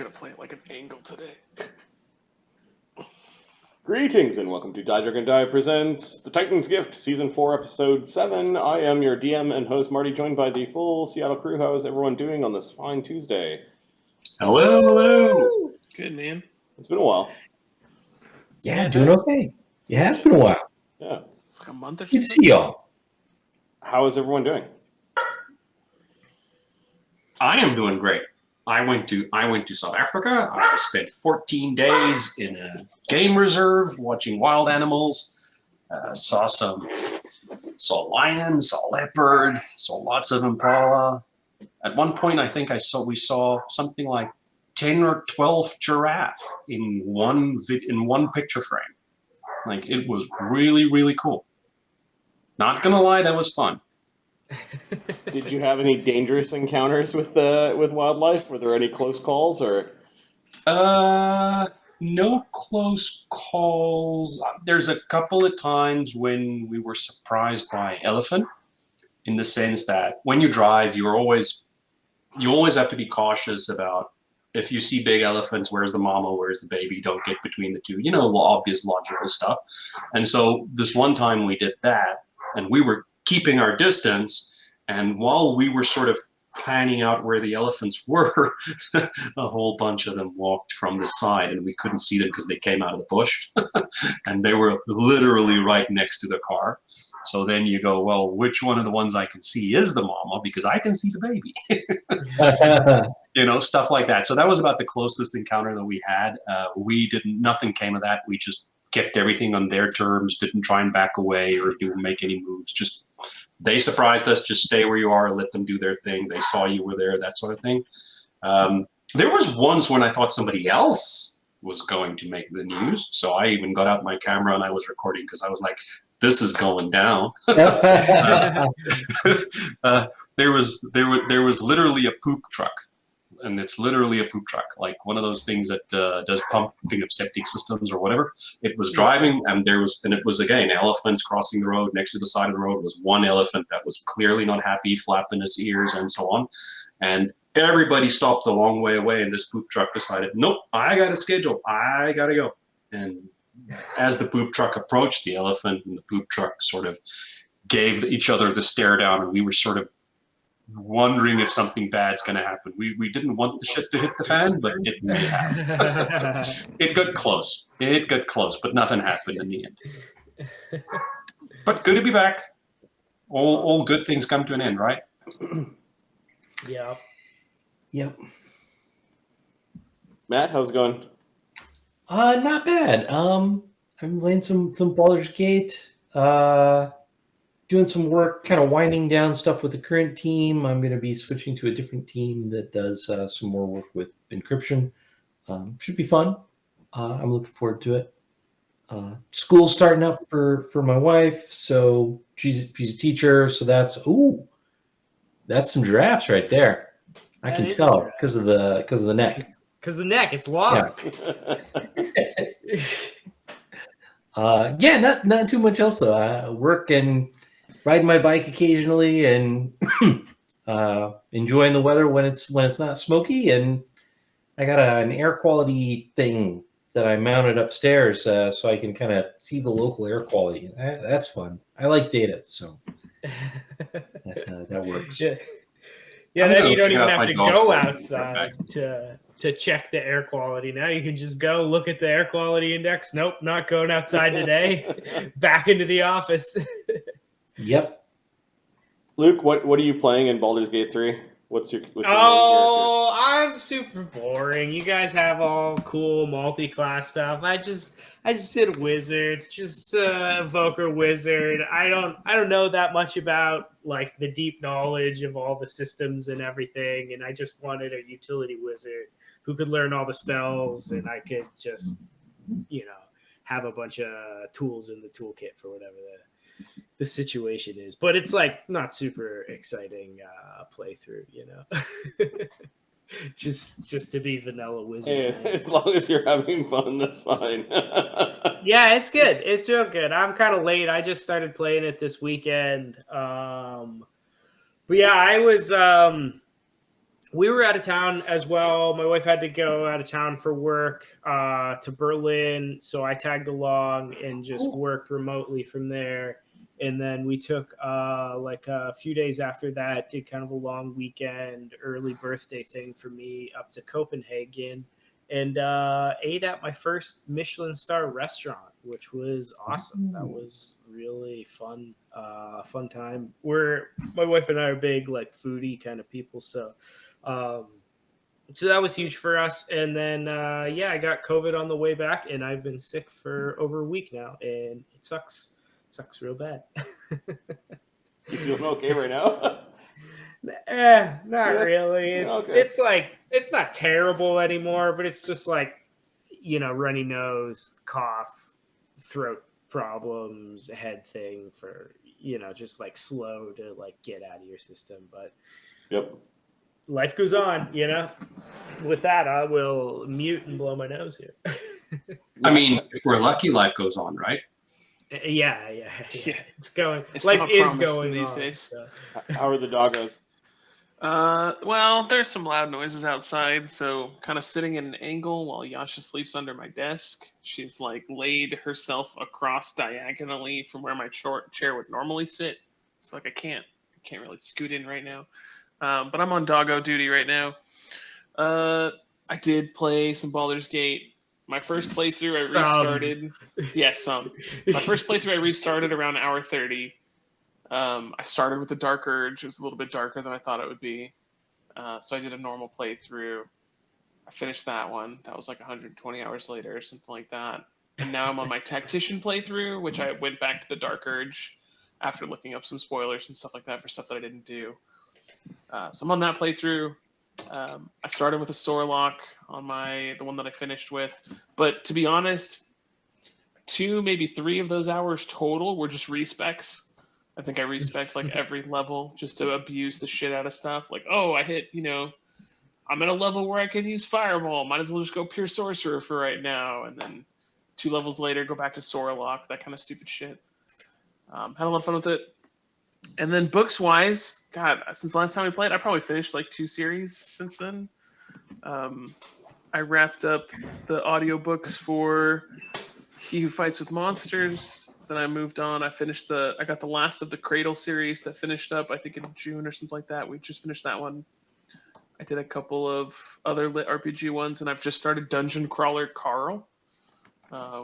gonna play it like an angle today. Greetings and welcome to Die Dragon Die presents The Titan's Gift, Season 4, Episode 7. I am your DM and host Marty, joined by the full Seattle crew. How is everyone doing on this fine Tuesday? Hello. Good, man. It's been a while. Yeah, doing okay. Yeah, it's been a while. Yeah. It's like a month or Good to something. see y'all. How is everyone doing? I am doing great. I went to South Africa. I spent 14 days in a game reserve watching wild animals. Saw lion, saw leopard, saw lots of impala. At one point, I think we saw something like 10 or 12 giraffe in one picture frame. Like, it was really, really cool. Not gonna lie, that was fun. Did you have any dangerous encounters with wildlife? Were there any close calls or? No close calls. There's a couple of times when we were surprised by elephant, in the sense that when you drive, you always have to be cautious about if you see big elephants, where's the mama, where's the baby, don't get between the two, obvious logical stuff. And so this one time we did that, and we were keeping our distance, and while we were sort of planning out where the elephants were, a whole bunch of them walked from the side, and we couldn't see them because they came out of the bush, and they were literally right next to the car. So then you go, well, which one of the ones I can see is the mama, because I can see the baby. Stuff like that. So that was about the closest encounter that we had. Nothing came of that. We just kept everything on their terms, didn't try and back away or make any moves. Just they surprised us, just stay where you are, let them do their thing. They saw you were there, that sort of thing. There was once when I thought somebody else was going to make the news. So I even got out my camera and I was recording because I was like, this is going down. There was literally a poop truck. And it's literally a poop truck, like one of those things that does pumping of septic systems or whatever. It was driving, and it was again elephants crossing the road. Next to the side of the road was one elephant that was clearly not happy, flapping his ears and so on. And everybody stopped a long way away, and this poop truck decided, nope, I got a schedule, I gotta go. And as the poop truck approached, the elephant and the poop truck sort of gave each other the stare down, and we were sort of wondering if something bad's going to happen. We didn't want the shit to hit the fan, but it may have. It got close, but nothing happened in the end. But good to be back. All good things come to an end, right? Yeah. Yep. Matt, how's it going? Not bad. I'm playing some Baldur's Gate. Doing some work, kind of winding down stuff with the current team. I'm going to be switching to a different team that does some more work with encryption. Should be fun. I'm looking forward to it. School's starting up for my wife, so she's a teacher. So that's some giraffes right there. I can tell because of the neck. Because the neck, it's long. Yeah. Not too much else though. I work and riding my bike occasionally and enjoying the weather when it's not smoky. And I got an air quality thing that I mounted upstairs so I can kind of see the local air quality. That's fun. I like data, so that works. Yeah, then you don't even have to go outside to check the air quality. Now you can just go look at the air quality index. Nope, not going outside today. Back into the office. Yep. Luke, what are you playing in Baldur's Gate 3? What's your main character? I'm super boring. You guys have all cool multi-class stuff. I just did a wizard, just evoker wizard. I don't know that much about like the deep knowledge of all the systems and everything, and I just wanted a utility wizard who could learn all the spells, and I could just have a bunch of tools in the toolkit for whatever the situation is. But it's like not super exciting playthrough, just to be vanilla wizard. Hey, as long as you're having fun, that's fine. Yeah, it's good. It's real good. I'm kind of late. I just started playing it this weekend. But yeah, I was we were out of town as well. My wife had to go out of town for work to Berlin, so I tagged along and just worked remotely from there. And then we took like a few days after that, did kind of a long weekend, early birthday thing for me up to Copenhagen, and ate at my first Michelin star restaurant, which was awesome. That was really fun, fun time. My wife and I are big like foodie kind of people, so that was huge for us. And then I got COVID on the way back, and I've been sick for over a week now, and it sucks. It sucks real bad. You feeling okay right now? Not really. It's like it's not terrible anymore, but it's just like, runny nose, cough, throat problems, head thing for, just like slow to like get out of your system. But yep. Life goes on, With that, I will mute and blow my nose here. I mean, if we're lucky, life goes on, right? Yeah. It's going. It's life not is promised going these on. days. So. How are the doggos? Well, there's some loud noises outside, so kind of sitting in an angle while Yasha sleeps under my desk. She's like laid herself across diagonally from where my chair would normally sit, so like I can't really scoot in right now. But I'm on doggo duty right now. I did play some Baldur's Gate. My first playthrough I restarted. Yes, some. My first playthrough I restarted around hour 30. I started with the Dark Urge. It was a little bit darker than I thought it would be. So I did a normal playthrough. I finished that one. That was like 120 hours later or something like that. And now I'm on my Tactician playthrough, which I went back to the Dark Urge after looking up some spoilers and stuff like that for stuff that I didn't do. So I'm on that playthrough. I started with a Sorlock on the one that I finished with. But to be honest, 2, maybe 3 of those hours total were just respecs. I think I respect like every level just to abuse the shit out of stuff. Like, oh, I hit, I'm at a level where I can use Fireball. Might as well just go pure Sorcerer for right now. And then 2 levels later, go back to Sorlock, that kind of stupid shit. Had a lot of fun with it. And then books-wise, God, since the last time we played, I probably finished like 2 series since then. I wrapped up the audiobooks for He Who Fights with Monsters. Then I moved on. I got the last of the Cradle series that finished up, I think in June or something like that. We just finished that one. I did a couple of other lit RPG ones, and I've just started Dungeon Crawler Carl,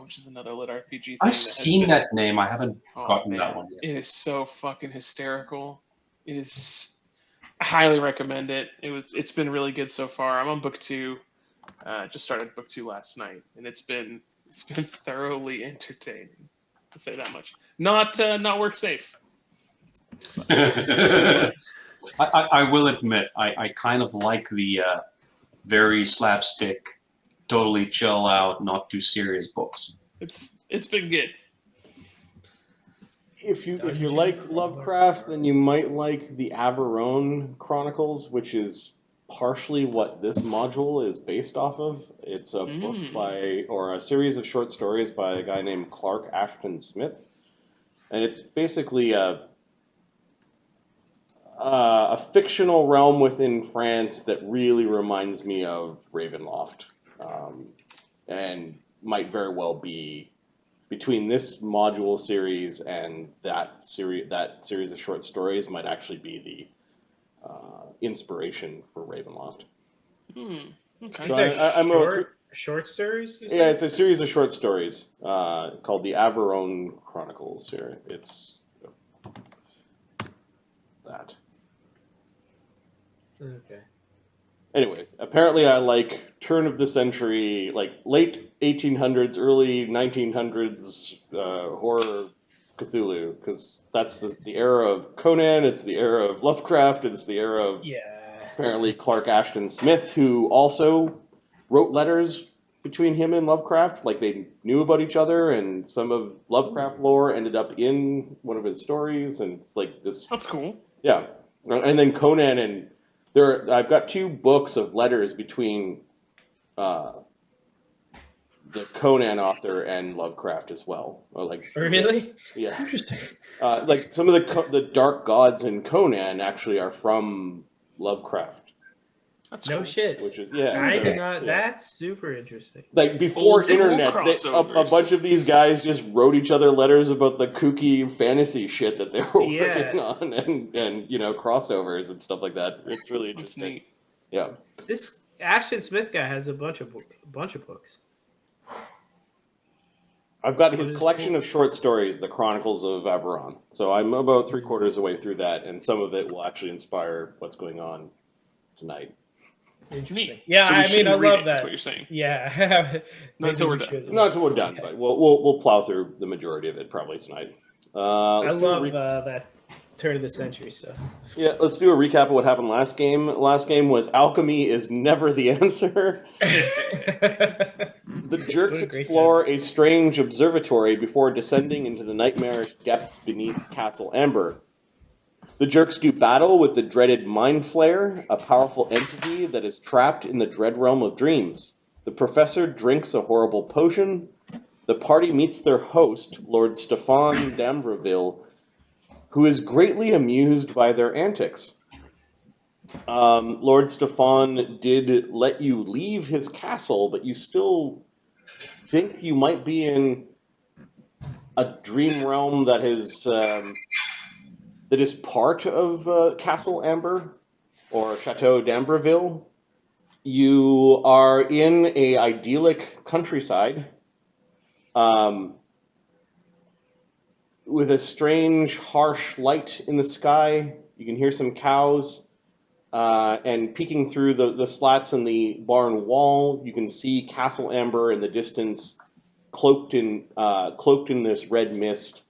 which is another lit RPG thing. I've seen that name. I haven't gotten that one yet. It is so fucking hysterical. I highly recommend it. It's been really good so far. I'm on book 2. Just started book 2 last night, and it's been thoroughly entertaining. I'll say that much. Not work safe. I will admit, I kind of like the very slapstick, totally chill out, not too serious books. It's been good. If you like Lovecraft, then you might like the Averoigne Chronicles, which is partially what this module is based off of. It's a book or a series of short stories by a guy named Clark Ashton Smith, and it's basically a fictional realm within France that really reminds me of Ravenloft, and might very well be between this module series and that series of short stories might actually be the inspiration for Ravenloft. Okay. So short stories? Yeah, it's a series of short stories called the Averoigne Chronicles here. It's that. Okay. Anyways, apparently I like turn of the century, like late 1800s, early 1900s horror Cthulhu, because that's the era of Conan, it's the era of Lovecraft, it's the era of apparently Clark Ashton Smith, who also wrote letters between him and Lovecraft, like they knew about each other, and some of Lovecraft lore ended up in one of his stories, and it's like this. That's cool. Yeah, and then Conan and I've got 2 books of letters between the Conan author and Lovecraft as well. Really? Yeah. Interesting. Like some of the dark gods in Conan actually are from Lovecraft. That's No cool. shit. which is I so, did not. yeah. That's super interesting. Like before Old school internet, a crossovers. bunch of these guys just wrote each other letters about the kooky fantasy shit that they were Yeah. working on, and crossovers and stuff like that. It's really That's interesting. neat. Yeah. This Ashton Smith guy has a bunch of books. I've got What his is collection it? of short stories, The Chronicles of Averoigne. So I'm about 3/4 of the way through that, and some of it will actually inspire what's going on tonight. Interesting. Neat. Yeah, So we I mean, shouldn't I read love it, that. is what you're saying. Yeah. Not until we're Maybe we done. should. Not until we're done, Yeah. but we'll plow through the majority of it probably tonight. I Let's do a love that turn of the century stuff. Yeah, let's do a recap of what happened last game. Last game was alchemy is never the answer. The jerks What a great explore a strange observatory before descending into the nightmarish depths beneath Castle Amber. The jerks do battle with the dreaded Mind Flayer, a powerful entity that is trapped in the dread realm of dreams. The professor drinks a horrible potion. The party meets their host, Lord Stephane D'Amberville, who is greatly amused by their antics. Lord Stephane did let you leave his castle, but you still think you might be in a dream realm that is part of Castle Amber or Chateau d'Amberville. You are in a idyllic countryside with a strange, harsh light in the sky. You can hear some cows. And peeking through the slats in the barn wall, you can see Castle Amber in the distance, cloaked in this red mist,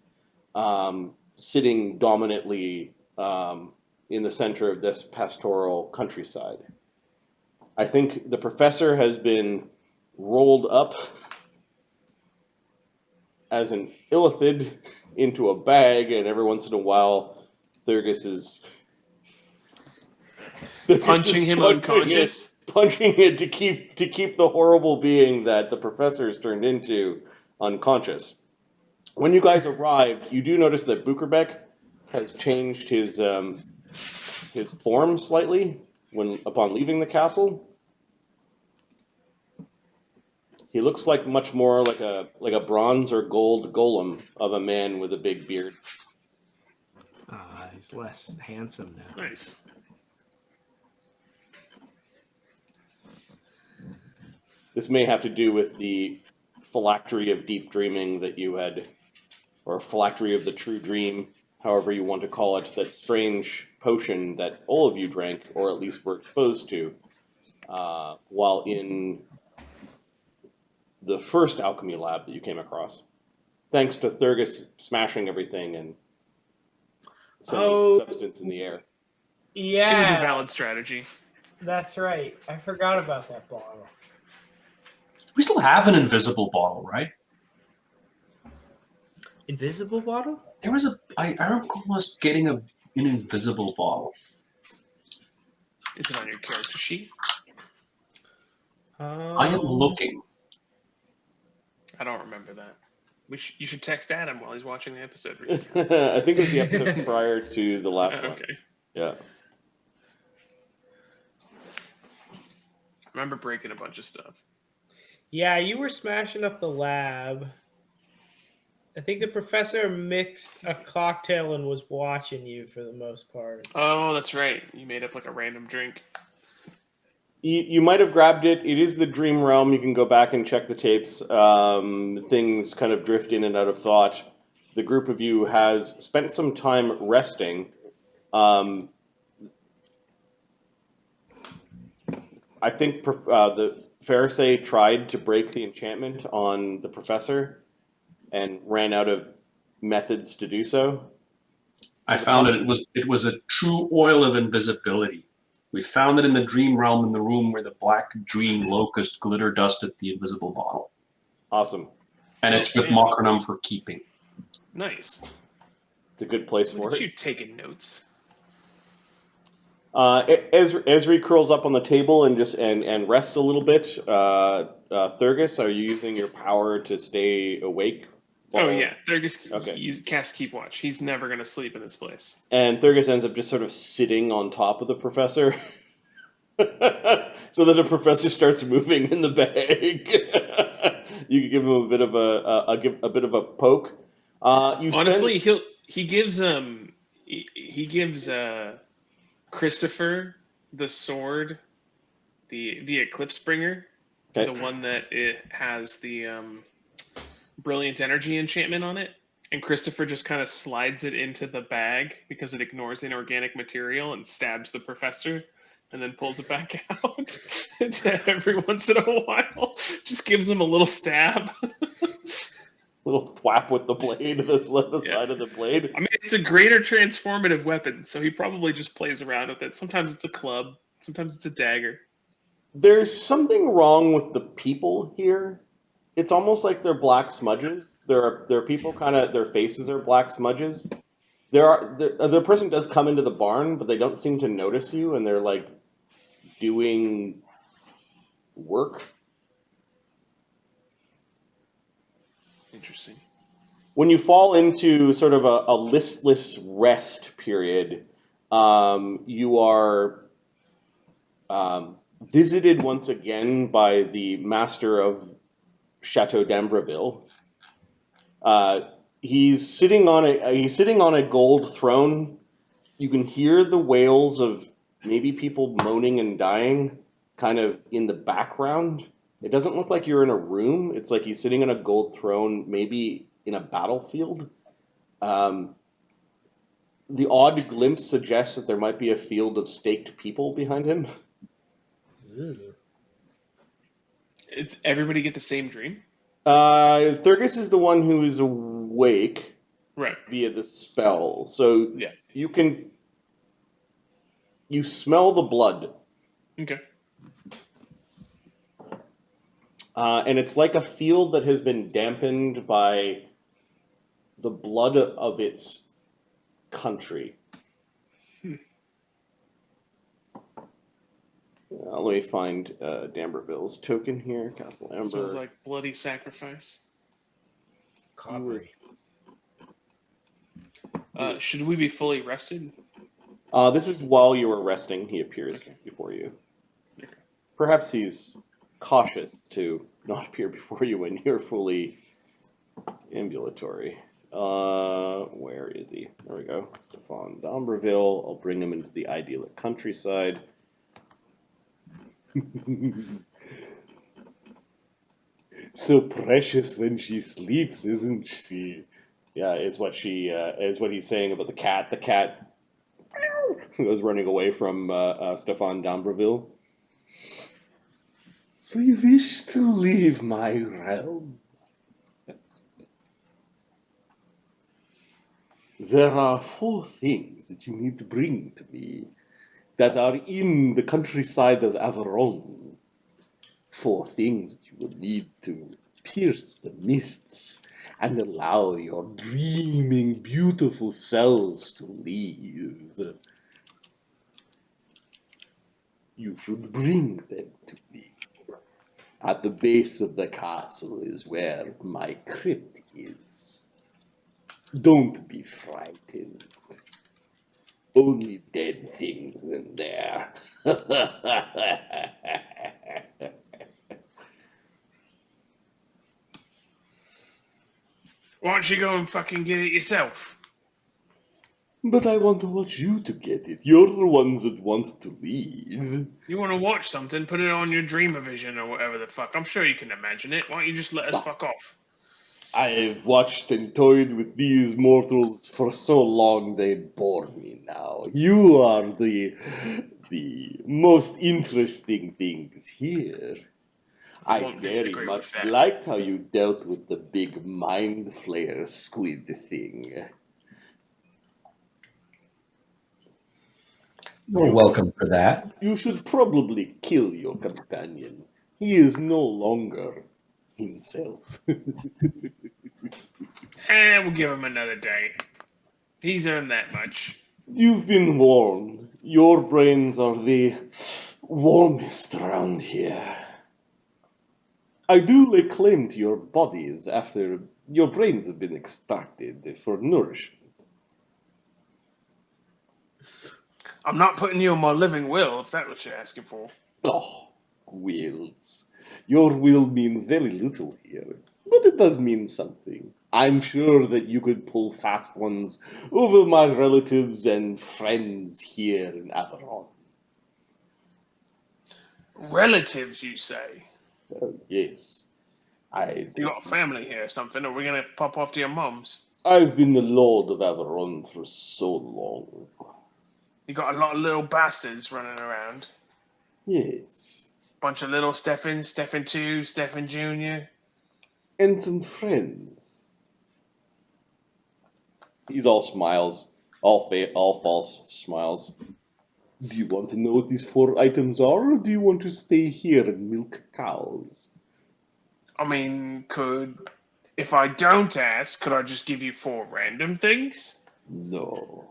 sitting dominantly in the center of this pastoral countryside. I think the professor has been rolled up as an illithid into a bag, and every once in a while, Thurgus is Punching him unconscious. Punching it to keep the horrible being that the professor has turned into unconscious. When you guys arrived, you do notice that Bukerbeck has changed his form slightly upon leaving the castle. He looks like much more like a bronze or gold golem of a man with a big beard. He's less handsome now. Nice. This may have to do with the phylactery of deep dreaming that you had, or phylactery of the true dream, however you want to call it, that strange potion that all of you drank, or at least were exposed to, while in the first alchemy lab that you came across. Thanks to Thurgus smashing everything and sending substance in the air. Yeah. It was a valid strategy. That's right. I forgot about that bottle. We still have an invisible bottle, right? Invisible bottle? There was I recall us getting an invisible bottle. Is it on your character sheet? I am looking. I don't remember that. You should text Adam while he's watching the episode. I think it was the episode prior to the last one. Okay. Yeah. I remember breaking a bunch of stuff. Yeah, you were smashing up the lab. I think the professor mixed a cocktail and was watching you for the most part. Oh, that's right. You made up like a random drink. You might have grabbed it. It is the dream realm. You can go back and check the tapes. Things kind of drift in and out of thought. The group of you has spent some time resting. I think the Fereosae tried to break the enchantment on the professor and ran out of methods to do so. I found it was a true oil of invisibility. We found it in the dream realm in the room where the black dream locust glitter dusted the invisible bottle. Awesome. And it's with Mocranum for keeping. Nice. It's a good place for Look at it. you taking notes. Esri curls up on the table and just and rests a little bit. Thurgus, are you using your power to stay awake? Oh yeah, Thurgus Okay. casts Keep Watch. He's never going to sleep in this place. And Thurgus ends up just sort of sitting on top of the professor. So that the professor starts moving in the bag. You can give him a bit of a bit of a poke. You Honestly, spend he gives Christopher the sword, the Eclipse Bringer, okay. the one that it has the brilliant energy enchantment on it, and Christopher just kind of slides it into the bag because it ignores inorganic material and stabs the professor, and then pulls it back out. Every once in a while, just gives him a little stab. Little thwap with the blade, the Yeah. side of the blade. I mean, it's a greater transformative weapon, so he probably just plays around with it. Sometimes it's a club, sometimes it's a dagger. There's something wrong with the people here. It's almost like they're black smudges. There are people kind of their faces are black smudges. The person does come into the barn, but they don't seem to notice you, and they're like doing work. Interesting. When you fall into sort of a listless rest period, you are visited once again by the master of Chateau d'Amberville. He's sitting on a gold throne. You can hear the wails of maybe people moaning and dying kind of in the background. It doesn't look like you're in a room. It's like he's sitting on a gold throne, maybe in a battlefield. The odd glimpse suggests that there might be a field of staked people behind him. It's everybody get the same dream, Thurgus is the one who is awake right? via the spell, so Yeah. you smell the blood, Okay. and it's like a field that has been dampened by the blood of its country. Let me find D'Amberville's token here. Castle Amber. Smells like bloody sacrifice. Coppery. Should we be fully rested? This is while you were resting. He appears before you. Okay. Perhaps he's cautious to not appear before you when you're fully ambulatory. Where is he? There we go. Stephane D'Amberville. I'll bring him into the idyllic countryside. So precious when she sleeps, isn't she? Yeah, is what he's saying about the cat. The cat was running away from Stephane D'Amberville. So you wish to leave my realm? There are 4 things that you need to bring to me that are in the countryside of Averoigne. 4 things that you will need to pierce the mists and allow your dreaming, beautiful selves to leave. You should bring them to me. At the base of the castle is where my crypt is. Don't be frightened. Only dead things in there. Why don't you go and fucking get it yourself? But I want you to get it. You're the ones that want to leave. You want to watch something? Put it on your dream-o-vision or whatever the fuck. I'm sure you can imagine it. Why don't you just let us fuck off? I've watched and toyed with these mortals for so long they bore me now. You are the most interesting things here. I won't very disagree much with that. liked how you dealt with the big mind flayer squid thing. You're welcome for that. You should probably kill your companion. He is no longer himself. We'll give him another day. He's earned that much. You've been warned. Your brains are the warmest around here. I do lay claim to your bodies after your brains have been extracted for nourishment. I'm not putting you on my living will, if that's what you're asking for. Oh, wills. Your will means very little here, but it does mean something. I'm sure that you could pull fast ones over my relatives and friends here in Averoigne. Relatives, you say? Yes, You got a family here or something? Or are we going to pop off to your mum's? I've been the Lord of Averoigne for so long. You got a lot of little bastards running around. Yes, Bunch of little Stephans, Stephan 2, Stephan Jr. and some friends. He's all smiles, all false smiles. Do you want to know what these 4 items are, or do you want to stay here and milk cows? I mean, if I don't ask, could I just give you 4 random things? No.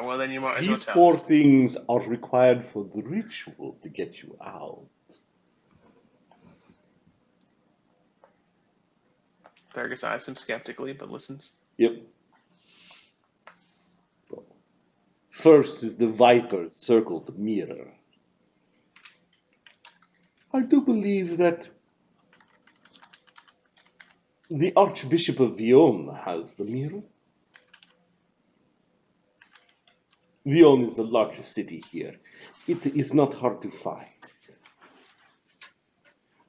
Well, then you might as well These tell 4 us. things are required for the ritual to get you out. Fergus eyes him skeptically, but listens. Yep. First is the viper circled mirror. I do believe that the Archbishop of Vyonne has the mirror. Vyonne is the largest city here. It is not hard to find.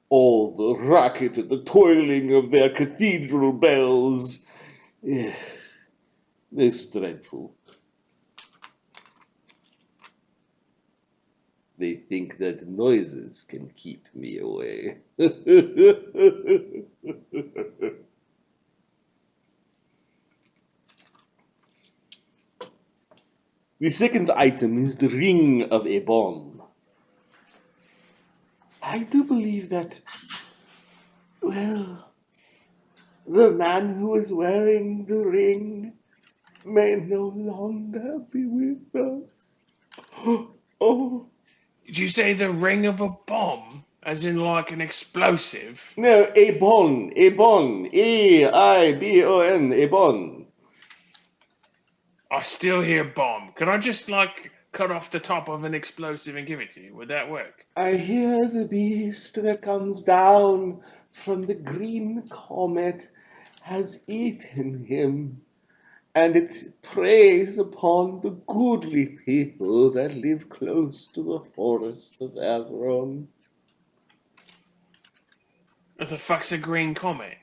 All the racket and the toiling of their cathedral bells. It's dreadful. They think that noises can keep me away. The second item is the Ring of Ebon. I do believe that, well, the man who is wearing the ring may no longer be with us. Oh, Did you say the ring of a bomb? As in like an explosive? no, Ebon, Aibon, Ebon. I still hear bomb. Could I just like cut off the top of an explosive and give it to you? Would that work? I hear the beast that comes down from the green comet has eaten him, and it preys upon the goodly people that live close to the forest of Averoigne. What the fuck's a green comet?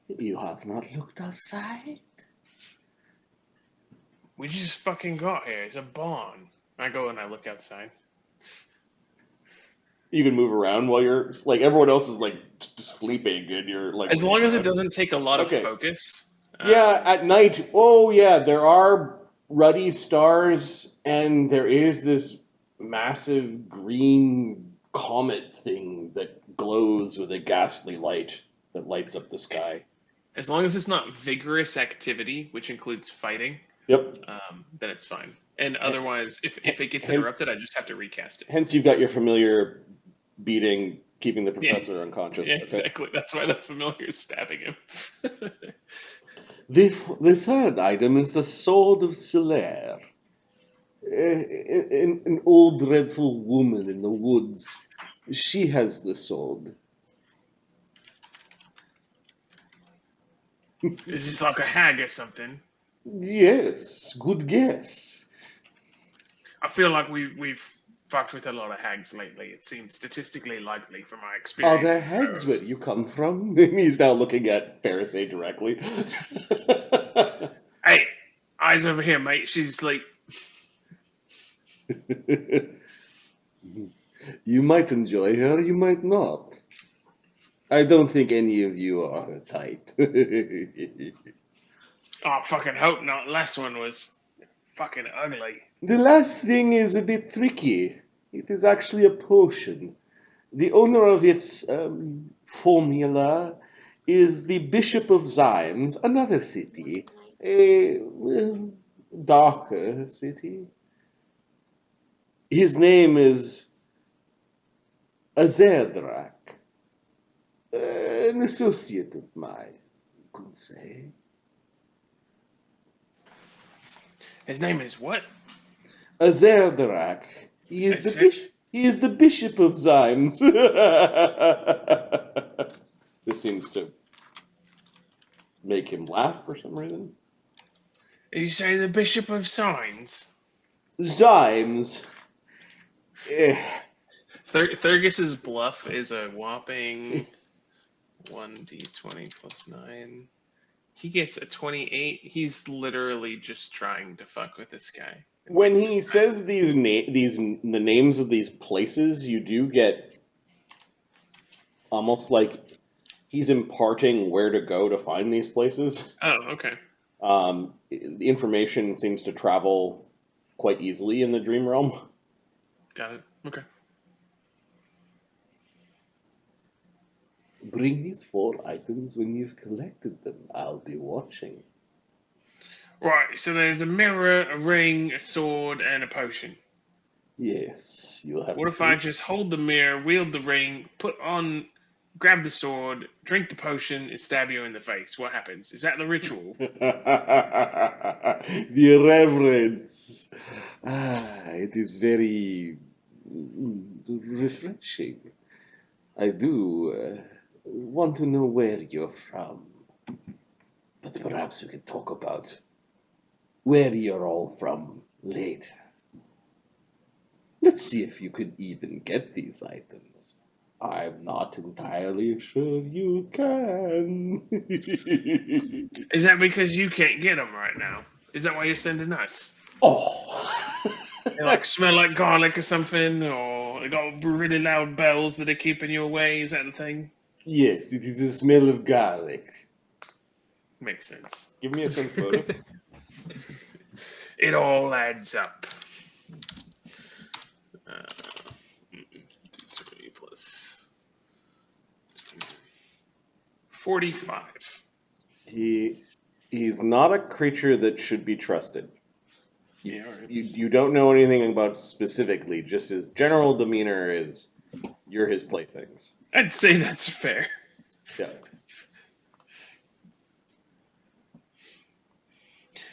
You have not looked outside? We just fucking got here. It's a barn. I go and I look outside. You can move around while you're like everyone else is like sleeping, and you're like. As long as it doesn't take a lot of focus. Yeah, at night. Oh, yeah, there are ruddy stars, and there is this massive green comet thing that glows with a ghastly light that lights up the sky. As long as it's not vigorous activity, which includes fighting. Yep. Then it's fine. And otherwise, if it gets interrupted, I just have to recast it. Hence, you've got your familiar beating, keeping the professor unconscious. Yeah, exactly. That's why the familiar is stabbing him. The third item is the Sword of Solaire. An old dreadful woman in the woods. She has the sword. Is this like a hag or something? Yes, good guess. I feel like we've fucked with a lot of hags lately. It seems statistically likely from my experience. Are there hags where you come from? He's now looking at Fereosae directly. Hey, eyes over here, mate. She's asleep. You might enjoy her, you might not. I don't think any of you are her type. Oh, I fucking hope not. Last one was fucking ugly. The last thing is a bit tricky. It is actually a potion. The owner of its formula is the Bishop of Zymes, another city, a darker city. His name is Azerdrak, an associate of mine, you could say. His name is what? Azerdarak. He is the bishop of Zymes. This seems to make him laugh for some reason. You say the Bishop of Signs? Zymes. Thurgis's bluff is a whopping 1d20 plus 9. He gets a 28. He's literally just trying to fuck with this guy. When he says the names of these places, you do get almost like he's imparting where to go to find these places. Oh, okay. The information seems to travel quite easily in the dream realm. Got it. Okay. Bring these 4 items when you've collected them. I'll be watching. Right, so there's a mirror, a ring, a sword, and a potion. Yes, you'll have What to if I just hold the mirror, wield the ring, grab the sword, drink the potion, and stab you in the face? What happens? Is that the ritual? The reverence. It is very refreshing. I do want to know where you're from. But perhaps we could talk about where you're all from later. Let's see if you could even get these items. I'm not entirely sure you can. Is that because you can't get them right now? Is that why you're sending us? Oh. They like smell like garlic or something, or they got really loud bells that are keeping you away. Is that the thing? Yes, it is the smell of garlic. Makes sense. Give me a sense motive. It all adds up. 3 plus 45. He is not a creature that should be trusted. Yeah, all right. You don't know anything about specifically, just his general demeanor is you're his playthings. I'd say that's fair. Yeah.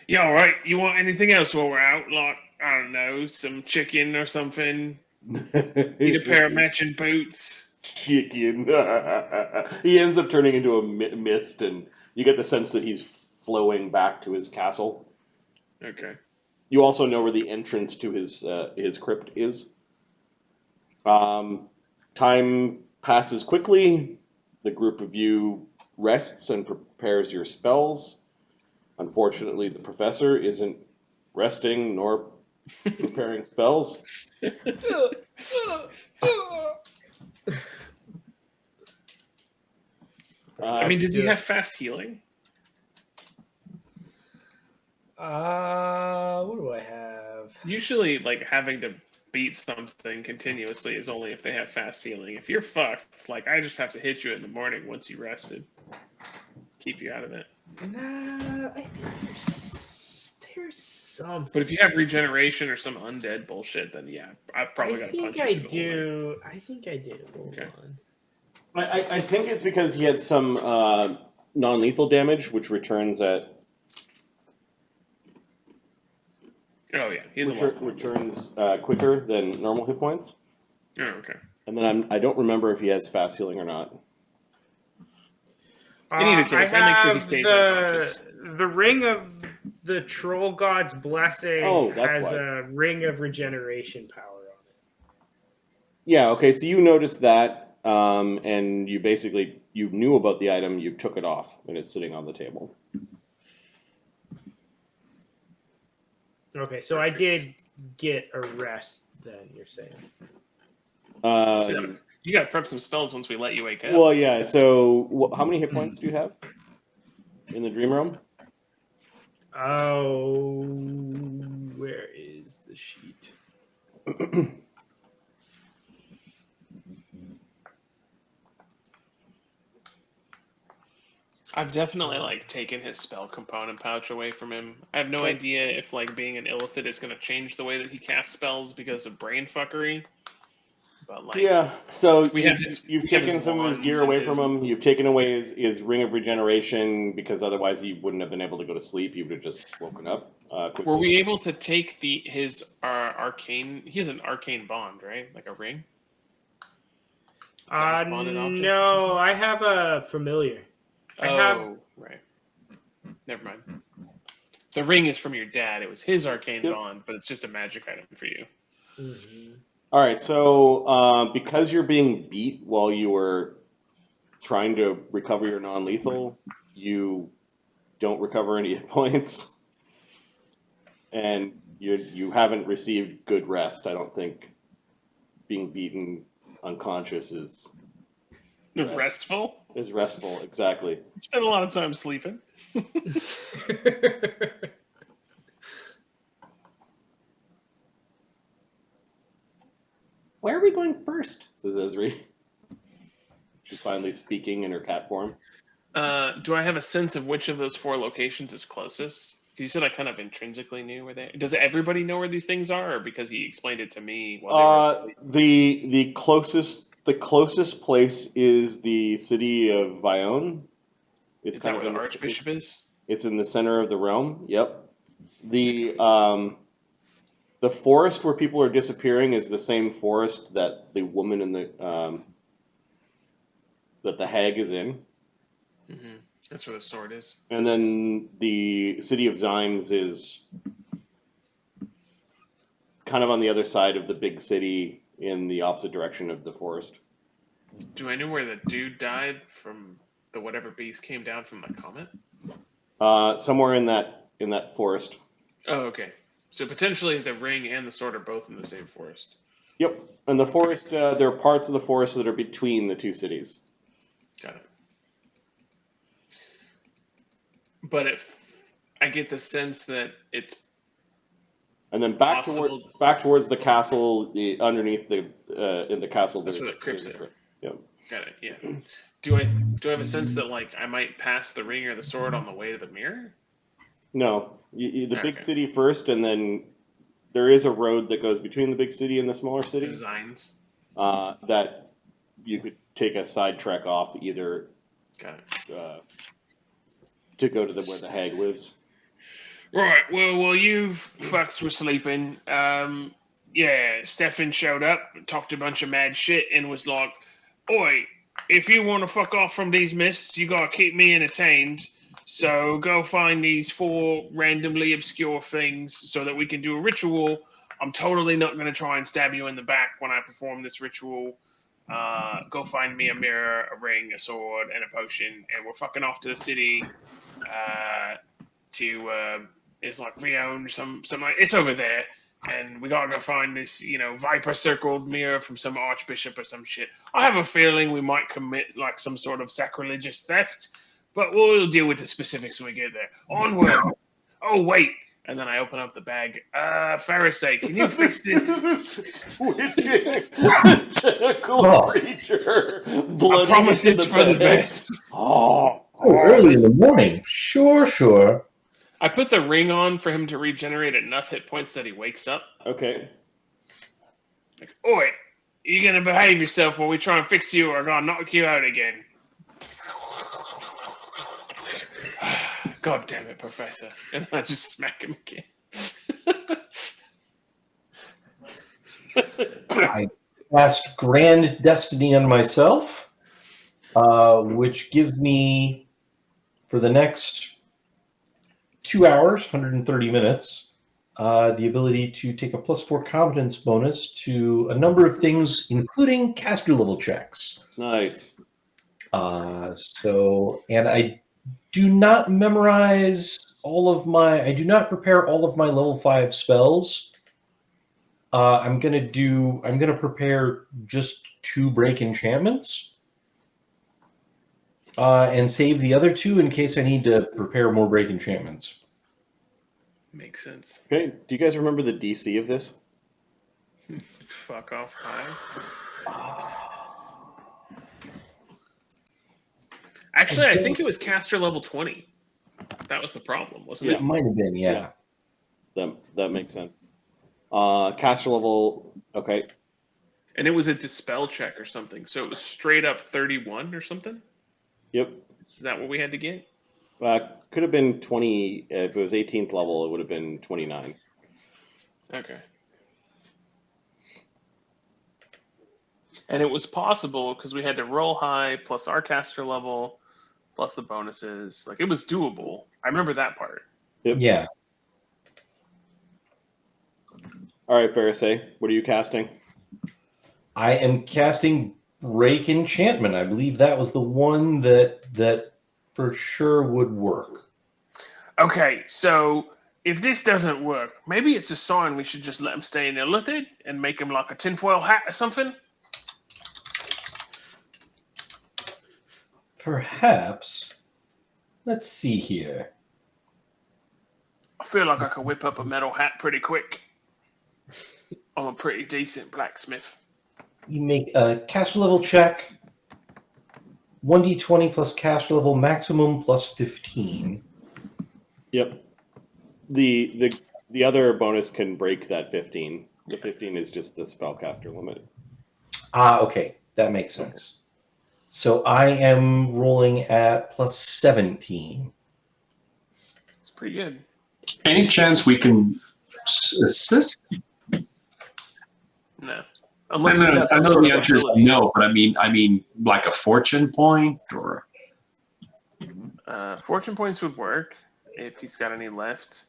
Yeah, all right. You want anything else while we're out? Like, I don't know, some chicken or something? Need a pair of matching boots? Chicken. He ends up turning into a mist, and you get the sense that he's flowing back to his castle. Okay. You also know where the entrance to his crypt is. Time passes quickly. The group of you rests and prepares your spells. Unfortunately, the professor isn't resting nor preparing spells. I mean, does he have fast healing? What do I have? Usually, like, having to beat something continuously is only if they have fast healing. If you're fucked, like, I just have to hit you in the morning once you rested. Keep you out of it. Nah, I think there's something. But if you have regeneration or some undead bullshit, then yeah, I've probably got to punch you. I do. I think I do. Hold Okay. on. I think it's because he had some non-lethal damage, which returns at Oh yeah, he has returns quicker than normal hit points. Oh, okay. And then I don't remember if he has fast healing or not. In either case, I make sure he stays unconscious. The ring of the troll god's blessing has a ring of regeneration power on it. Yeah. Okay. So you noticed that, and you knew about the item. You took it off, and it's sitting on the table. Okay, so I did get a rest. Then you're saying. You got to prep some spells once we let you wake up. Well, yeah. So, how many hit points do you have in the dream realm? Oh, where is the sheet? I've definitely taken his spell component pouch away from him. I have no idea if being an illithid is going to change the way that he casts spells because of brain fuckery. But yeah, so you've taken some of his gear away from him. You've taken away his ring of regeneration because otherwise he wouldn't have been able to go to sleep. He would have just woken up quickly. Were we able to take our arcane. He has an arcane bond, right? Like a ring. Is that his bonded object or No, something? I have a familiar. I have. Oh, right. Never mind. The ring is from your dad. It was his arcane Yep. bond, but it's just a magic item for you. Mhm. All right, so because you're being beat while you were trying to recover your non-lethal, you don't recover any hit points, and you haven't received good rest. I don't think being beaten unconscious is Restful. restful. Exactly. Spent a lot of time sleeping. Where are we going first? Says Esri. She's finally speaking in her cat form. Do I have a sense of which of those 4 locations is closest? 'Cause you said I kind of intrinsically knew where they. Does everybody know where these things are, or because he explained it to me while they were asleep? The closest place is the city of Vyonne. It's Is kind that of where in the the, Archbishop is? it's in the center of the realm. Yep. The forest where people are disappearing is the same forest that the woman in the that the hag is in. Mm-hmm. That's where the sword is. And then the city of Zymes is kind of on the other side of the big city in the opposite direction of the forest. Do I know where the dude died from the whatever beast came down from the comet? Somewhere in that forest. Oh, okay. So potentially the ring and the sword are both in the same forest. Yep. And the forest, there are parts of the forest that are between the two cities. Got it. But if I get the sense that it's And then possible, back towards the castle, underneath the in the castle. that's where there's the crypts are. Yep. Got it. Yeah. Do I have a sense that like I might pass the ring or the sword on the way to the mirror? No, the big Okay. city first, and then there is a road that goes between the big city and the smaller city. Designs. That you could take a side trek off either Got it. to go to where the hag lives. Right. Well, while you fucks were sleeping, yeah, Stefan showed up, talked a bunch of mad shit, and was like, "Oi, if you want to fuck off from these mists, you gotta keep me entertained. So go find these 4 randomly obscure things so that we can do a ritual. I'm totally not gonna try and stab you in the back when I perform this ritual. Go find me a mirror, a ring, a sword, and a potion, and we're fucking off to the city. To It's like Vyonne, some like it's over there, and we gotta go find this, viper circled mirror from some archbishop or some shit. I have a feeling we might commit like some sort of sacrilegious theft, but we'll deal with the specifics when we get there. Onward. Oh wait, and then I open up the bag. Fereosae, can you fix this? Wicked tentacle Oh. creature. I Bloody promise into it's for the bag. best. Oh. Oh, early in the morning. Sure. I put the ring on for him to regenerate enough hit points that he wakes up. Okay. Like, oi, you gonna behave yourself while we try and fix you, or I'm gonna knock you out again. God damn it, Professor. And I just smack him again. I cast Grand Destiny on myself, which gives me, for the next 2 hours, 130 minutes, the ability to take a +4 competence bonus to a number of things, including caster level checks. Nice. And I do not memorize I do not prepare all of my level 5 spells. I'm gonna prepare just 2 break enchantments, and save the other 2 in case I need to prepare more break enchantments. Makes sense. Okay. Do you guys remember the DC of this? Fuck off high. Actually, I think it was caster level 20. That was the problem, wasn't It might have been, yeah. That makes sense. Caster level. Okay. And it was a dispel check or something, so it was straight up 31 or something? Yep. Is that what we had to get? Could have been 20. If it was 18th level, it would have been 29. Okay. And it was possible because we had to roll high plus our caster level plus the bonuses. Like, it was doable. I remember that part. Yep. Yeah. All right, Fereosae, what are you casting? I am casting Break Enchantment. I believe that was the one that for sure would work. Okay, so if this doesn't work, maybe it's a sign we should just let him stay in Illithid and make him like a tinfoil hat or something? Perhaps. Let's see here. I feel like I could whip up a metal hat pretty quick. I'm a pretty decent blacksmith. You make a caster level check. 1d20 plus caster level maximum plus 15. Yep. The other bonus can break that 15. The 15 is just the spellcaster limit. Ah, okay. That makes sense. So I am rolling at plus 17. It's pretty good. Any chance we can assist? No. I Unless you've know, got some the sort of answer is ability. no, but I mean, like a fortune point or. Fortune points would work if he's got any left.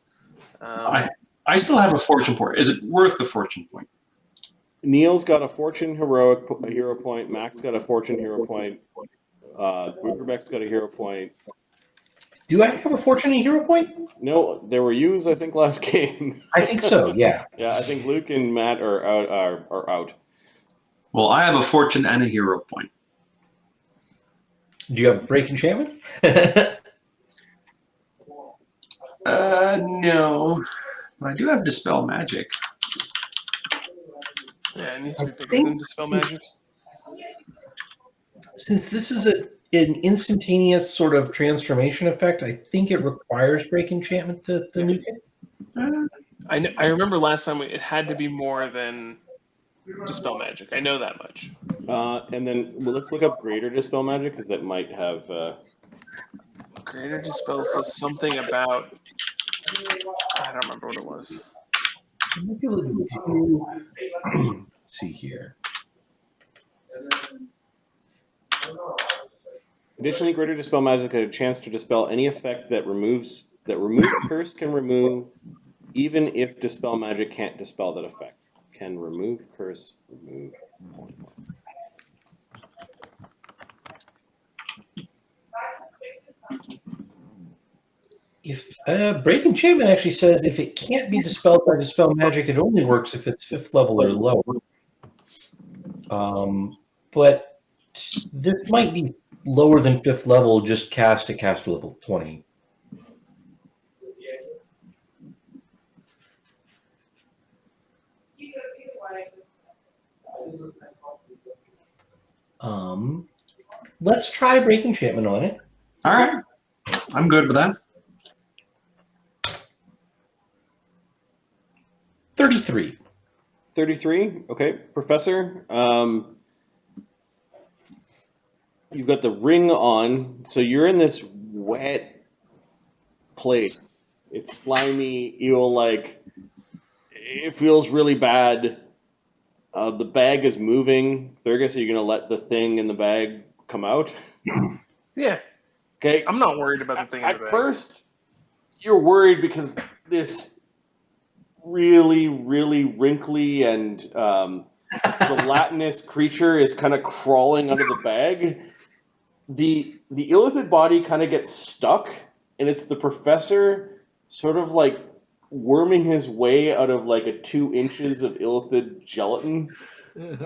I still have a fortune point. Is it worth the fortune point? Neil's got a fortune hero point. Max got a fortune hero point. Bookerbeck's got a hero point. Do I have a fortune and hero point? No, there were yous, I think, last game. I think so, yeah. Yeah, I think Luke and Matt are out. Well, I have a fortune and a hero point. Do you have Break Enchantment? No. But I do have Dispel Magic. Yeah, it needs to be I bigger think- than Dispel Magic. Since this is an instantaneous sort of transformation effect, I think it requires Break Enchantment to nuke it. I remember last time it had to be more than Dispel Magic. I know that much. And then let's look up Greater Dispel Magic, because that might have... Greater Dispel says something about... I don't remember what it was. I might be able to do... Let's see here. Additionally, Greater Dispel Magic has a chance to dispel any effect that remove curse can remove, even if Dispel Magic can't dispel that effect. Can remove curse, remove polymorph. If Break Enchantment actually says if it can't be dispelled by Dispel Magic, it only works if it's 5th level or lower. But this might be lower than 5th level, just cast at caster level 20. Let's try Break Enchantment on it. All right. I'm good with that. 33. 33. Okay, Professor. You've got the ring on, so you're in this wet place. It's slimy, eel-like. It feels really bad. The bag is moving. Thurgus, are you going to let the thing in the bag come out? Yeah, Okay. I'm not worried about the thing in At the bag. first, you're worried because this really, really wrinkly and gelatinous creature is kind of crawling under the bag. The illithid body kind of gets stuck, and it's the professor sort of like worming his way out of like a 2 inches of illithid gelatin. Is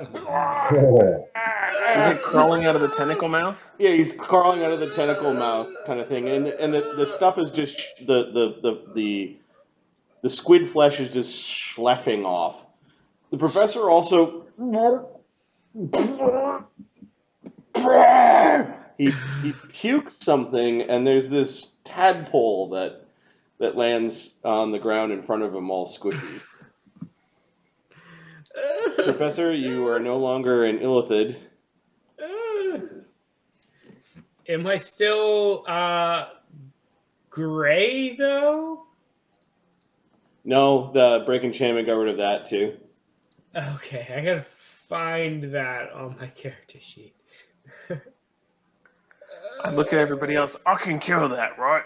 it crawling out of the tentacle mouth? Yeah, he's crawling out of the tentacle mouth kind of thing, and the stuff is just the squid flesh is just schlepping off. The professor also he pukes something, and there's this tadpole that lands on the ground in front of him, all squishy. Professor, you are no longer an illithid. Am I still gray though? No, the break enchantment got rid of that too. Okay, I gotta find that on my character sheet. I look at everybody else. I can kill that, right?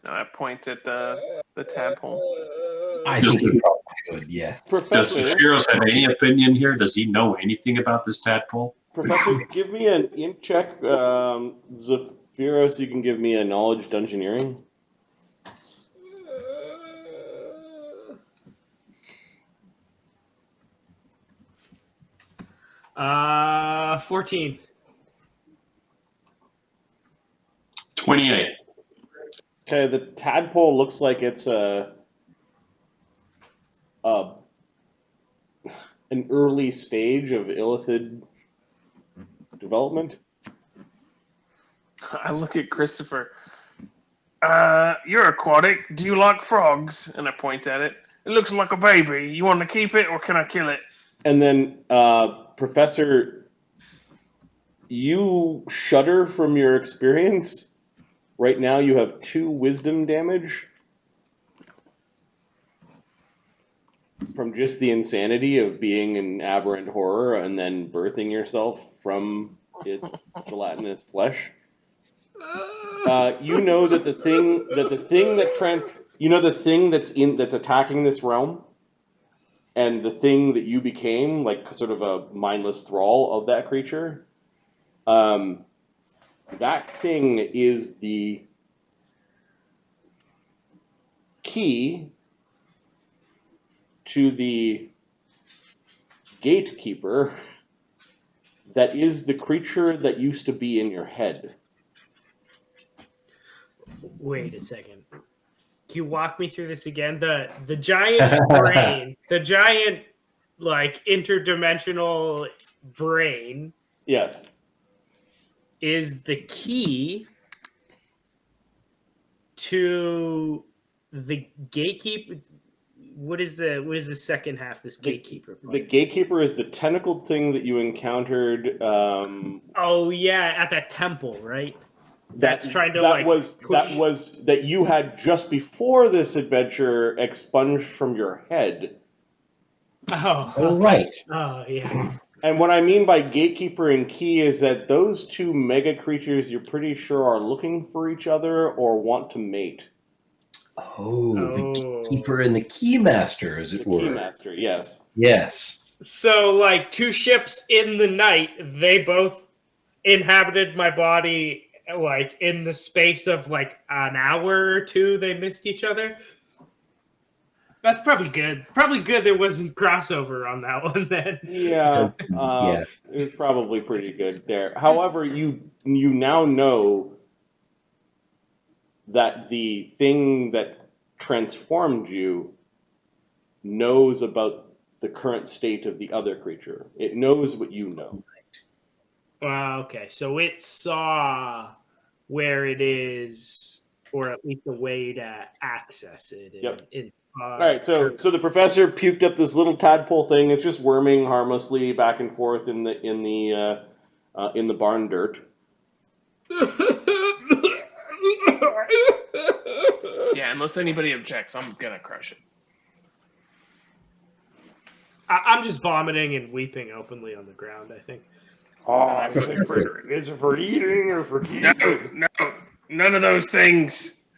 And I point at the tadpole. I think you probably should, yes. Does Professor, Feros have any opinion here? Does he know anything about this tadpole? Professor, give me an int check. Zephyros, you can give me a knowledge dungeoneering. 14. 28. Okay, the tadpole looks like it's an early stage of illithid development. I look at Christopher. You're aquatic. Do you like frogs? And I point at it. It looks like a baby. You want to keep it, or can I kill it? And then, Professor, you shudder from your experience. Right now, you have 2 wisdom damage from just the insanity of being an aberrant horror and then birthing yourself from its gelatinous flesh. You know that the thing that's attacking this realm, and the thing that you became, like sort of a mindless thrall of that creature, that thing is the key to the gatekeeper that is the creature that used to be in your head. Wait a second. Can you walk me through this again? The giant brain, the giant like interdimensional brain, Yes. is the key to the gatekeeper. What is the second half? This gatekeeper. The gatekeeper is the tentacled thing that you encountered. Oh yeah, at that temple, right? That's trying to that you had just before this adventure expunged from your head. Oh, right. Oh yeah. And what I mean by gatekeeper and key is that those 2 mega creatures you're pretty sure are looking for each other or want to mate. Oh, the keeper and the keymaster, as it were. Keymaster, yes. Yes. So, like 2 ships in the night, they both inhabited my body, like in the space of like an hour or 2. They missed each other. That's probably good. Probably good there wasn't crossover on that one then. Yeah, it was probably pretty good there. However, you now know that the thing that transformed you knows about the current state of the other creature. It knows what you know. Okay, so it saw where it is, or at least a way to access it. Yep. All right, so the professor puked up this little tadpole thing. It's just worming harmlessly back and forth in the barn dirt. Yeah, unless anybody objects, I'm gonna crush it. I'm just vomiting and weeping openly on the ground, I think. Oh, is it for eating or for keeping? No, none of those things.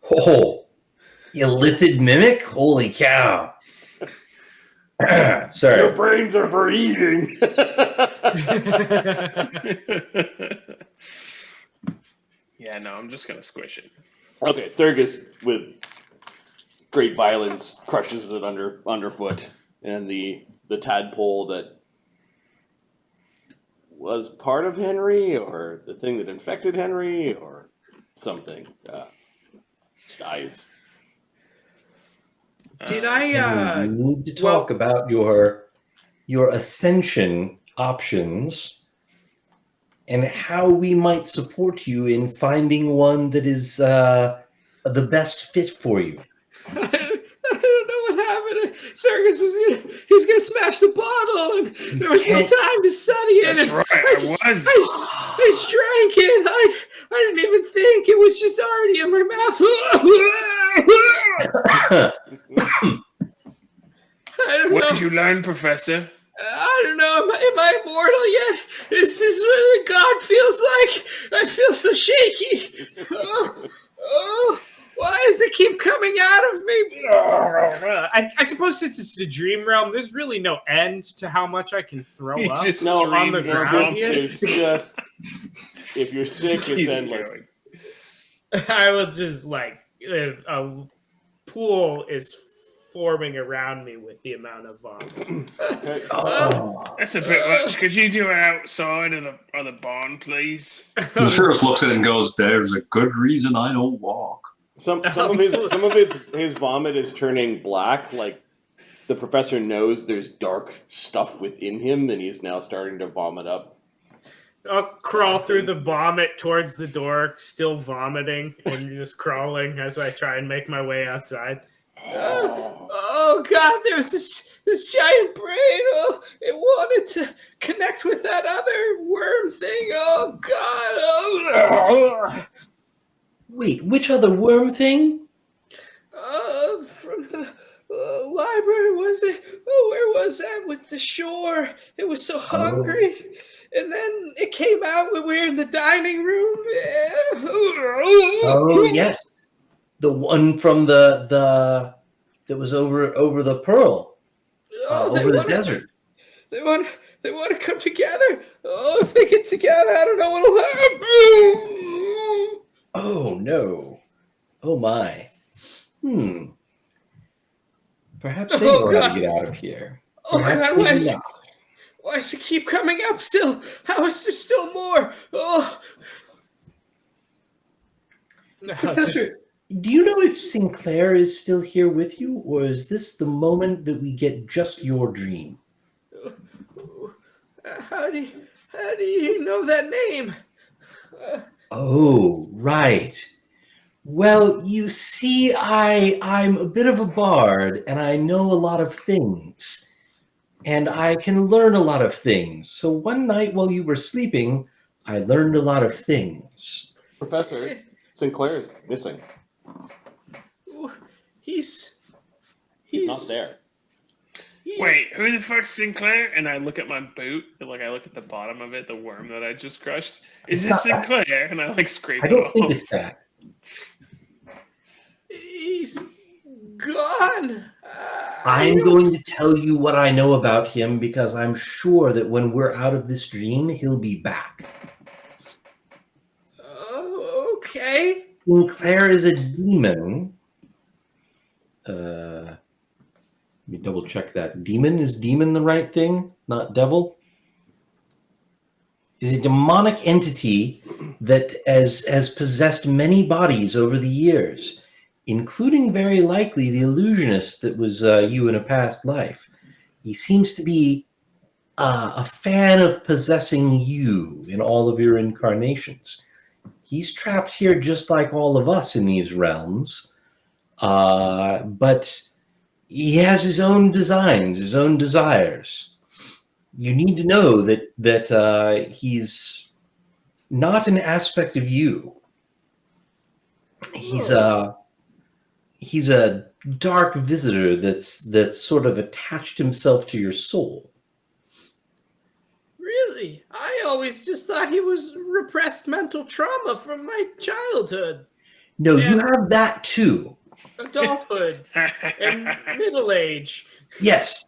Oh, illithid mimic? Holy cow. Sorry. Your brains are for eating. Yeah, no, I'm just gonna squish it. Okay, Thurgus, with great violence, crushes it underfoot, and the tadpole that was part of Henry, or the thing that infected Henry, or something, dies. Did I? We need to talk about your ascension options and how we might support you in finding one that is the best fit for you. I don't know what happened. Fergus was gonna smash the bottle, and there was no time to study it. That's right, I drank it. I didn't even think it was just already in my mouth. I don't know. What did you learn, Professor? I don't know. Am I immortal yet? This is what a god feels like. I feel so shaky. Oh, why does it keep coming out of me? I suppose since it's a dream realm, there's really no end to how much I can throw You up just No, on the dream ground world. here. it's just if you're sick, it's Keeps endless. going. I will just like a pool is forming around me with the amount of vomit. Okay. Oh, That's a bit much. Could you do it outside of the barn, please? The sheriff looks at it and goes, "There's a good reason I don't walk." Some of his vomit is turning black. Like the professor knows there's dark stuff within him, and he's now starting to vomit up. I'll crawl through the vomit towards the door, still vomiting, and just crawling as I try and make my way outside. Oh God! There's this giant brain. Oh, it wanted to connect with that other worm thing. Oh God! Oh, wait, which other worm thing? from the library, was it? Oh, where was that with the shore? It was so hungry. And then it came out when we were in the dining room. Oh, yes. The one from the that was over the pearl, over the desert. They want to come together. Oh, if they get together, I don't know what'll happen. Oh, no. Oh, my. Perhaps they know how to get out of here. Oh, Perhaps God, they why do does not. it keep coming up still? How is there still more? Oh. Professor, do you know if Sinclair is still here with you, or is this the moment that we get just your dream? How do you know that name? Oh, right. Well, you see, I'm a bit of a bard, and I know a lot of things. And I can learn a lot of things. So one night while you were sleeping, I learned a lot of things. Professor, Sinclair is missing. He's not there. Wait, who the fuck's Sinclair? And I look at my boot, and I look at the bottom of it, the worm that I just crushed. Is this Sinclair? And I scrape I it don't off. think it's that. He's gone. I'm going to tell you what I know about him because I'm sure that when we're out of this dream, he'll be back. Oh, okay. Sinclair is a demon. Let me double check that. Demon? Is demon the right thing? Not devil? Is a demonic entity that has possessed many bodies over the years, including very likely the illusionist that was you in a past life. He seems to be a fan of possessing you in all of your incarnations. He's trapped here just like all of us in these realms, but he has his own designs, his own desires. You need to know that he's not an aspect of you. He's a dark visitor that's sort of attached himself to your soul. Really? I always just thought he was repressed mental trauma from my childhood, No, you have that too. adulthood, and middle age. Yes,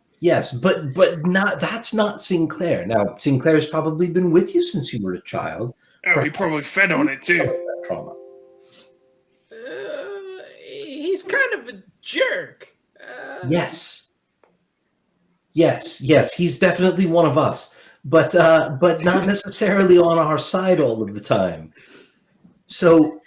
but not. That's not Sinclair. Now, Sinclair's probably been with you since you were a child. Oh, he probably fed on it too. That trauma. He's kind of a jerk. Yes. He's definitely one of us, but not necessarily on our side all of the time. So,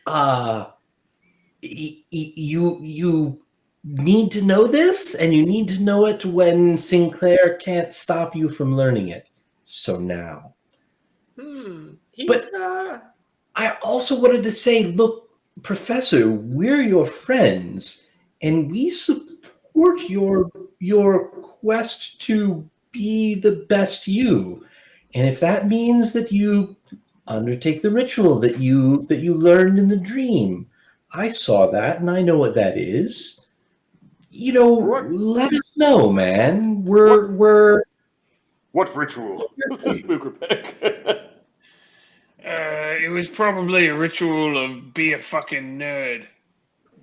you need to know this, and you need to know it when Sinclair can't stop you from learning it. So now. I also wanted to say, look, Professor, we're your friends, and we support your quest to be the best you. And if that means that you undertake the ritual that you learned in the dream, I saw that and I know what that is. Let us know, man. We're What ritual? Bookerbeck. It was probably a ritual of be a fucking nerd.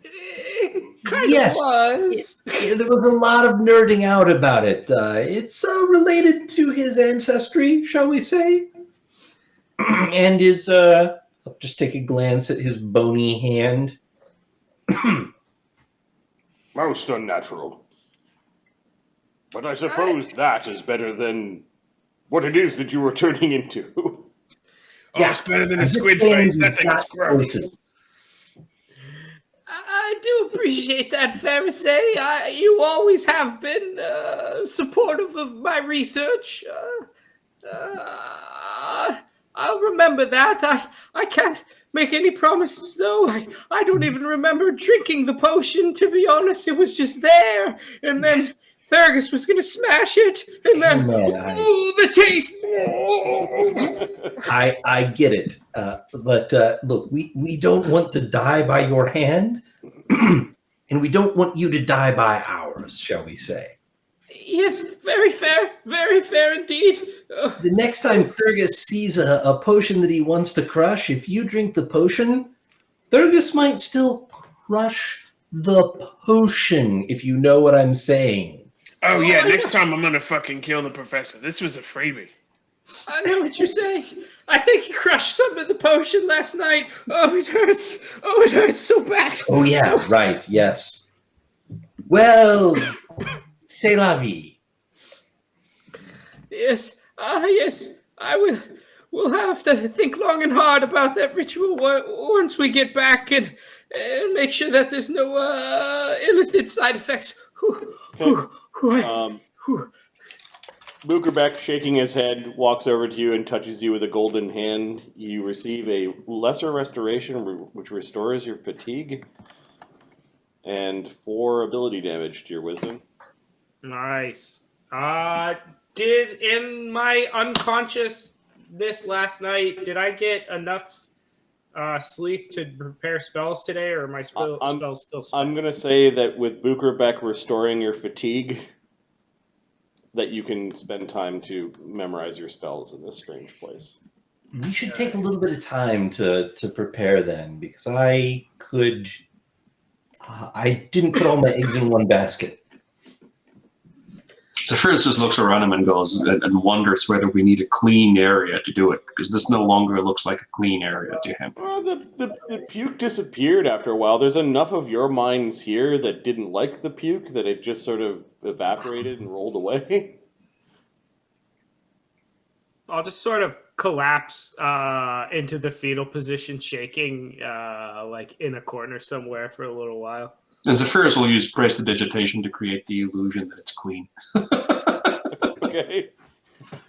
It kind Yes. of was. Yeah, there was a lot of nerding out about it. It's related to his ancestry, shall we say? And his, I'll just take a glance at his bony hand. Most unnatural. But I suppose that is better than what it is that you were turning into. Oh, Yeah, it's better than I'm a just squid saying face. That you've thing is got gross. choices. I do appreciate that, Fereosae. You always have been supportive of my research. I'll remember that. I can't make any promises, though. I don't even remember drinking the potion, to be honest. It was just there. And then Thurgus was going to smash it. And then, the taste. I get it. But look, we don't want to die by your hand. And we don't want you to die by ours, shall we say. Yes, very fair indeed. The next time Thurgus sees a potion that he wants to crush, if you drink the potion, Thurgus might still crush the potion, if you know what I'm saying. Oh yeah, next time I'm gonna fucking kill the professor. This was a freebie. I know what you're saying. I think he crushed some of the potion last night. Oh, it hurts. Oh, it hurts so bad. Oh yeah, right, yes. Well, c'est la vie. Yes, yes. We'll have to think long and hard about that ritual once we get back and make sure that there's no illicit side effects. Bookerbeck, shaking his head, walks over to you and touches you with a golden hand. You receive a lesser restoration, which restores your fatigue, and 4 ability damage to your wisdom. Nice. Did in my unconsciousness last night, did I get enough sleep to prepare spells today, or are my spells still spent? I'm going to say that with Bookerbeck restoring your fatigue, that you can spend time to memorize your spells in this strange place. We should take a little bit of time to prepare then, because I didn't put all my eggs in one basket. Zephyrus just looks around him and goes and wonders whether we need a clean area to do it, because this no longer looks like a clean area to him. Well, the puke disappeared after a while. There's enough of your minds here that didn't like the puke that it just sort of evaporated and rolled away. I'll just sort of collapse into the fetal position, shaking like in a corner somewhere for a little while. And Zephyrus will use prestidigitation to create the illusion that it's clean. Okay.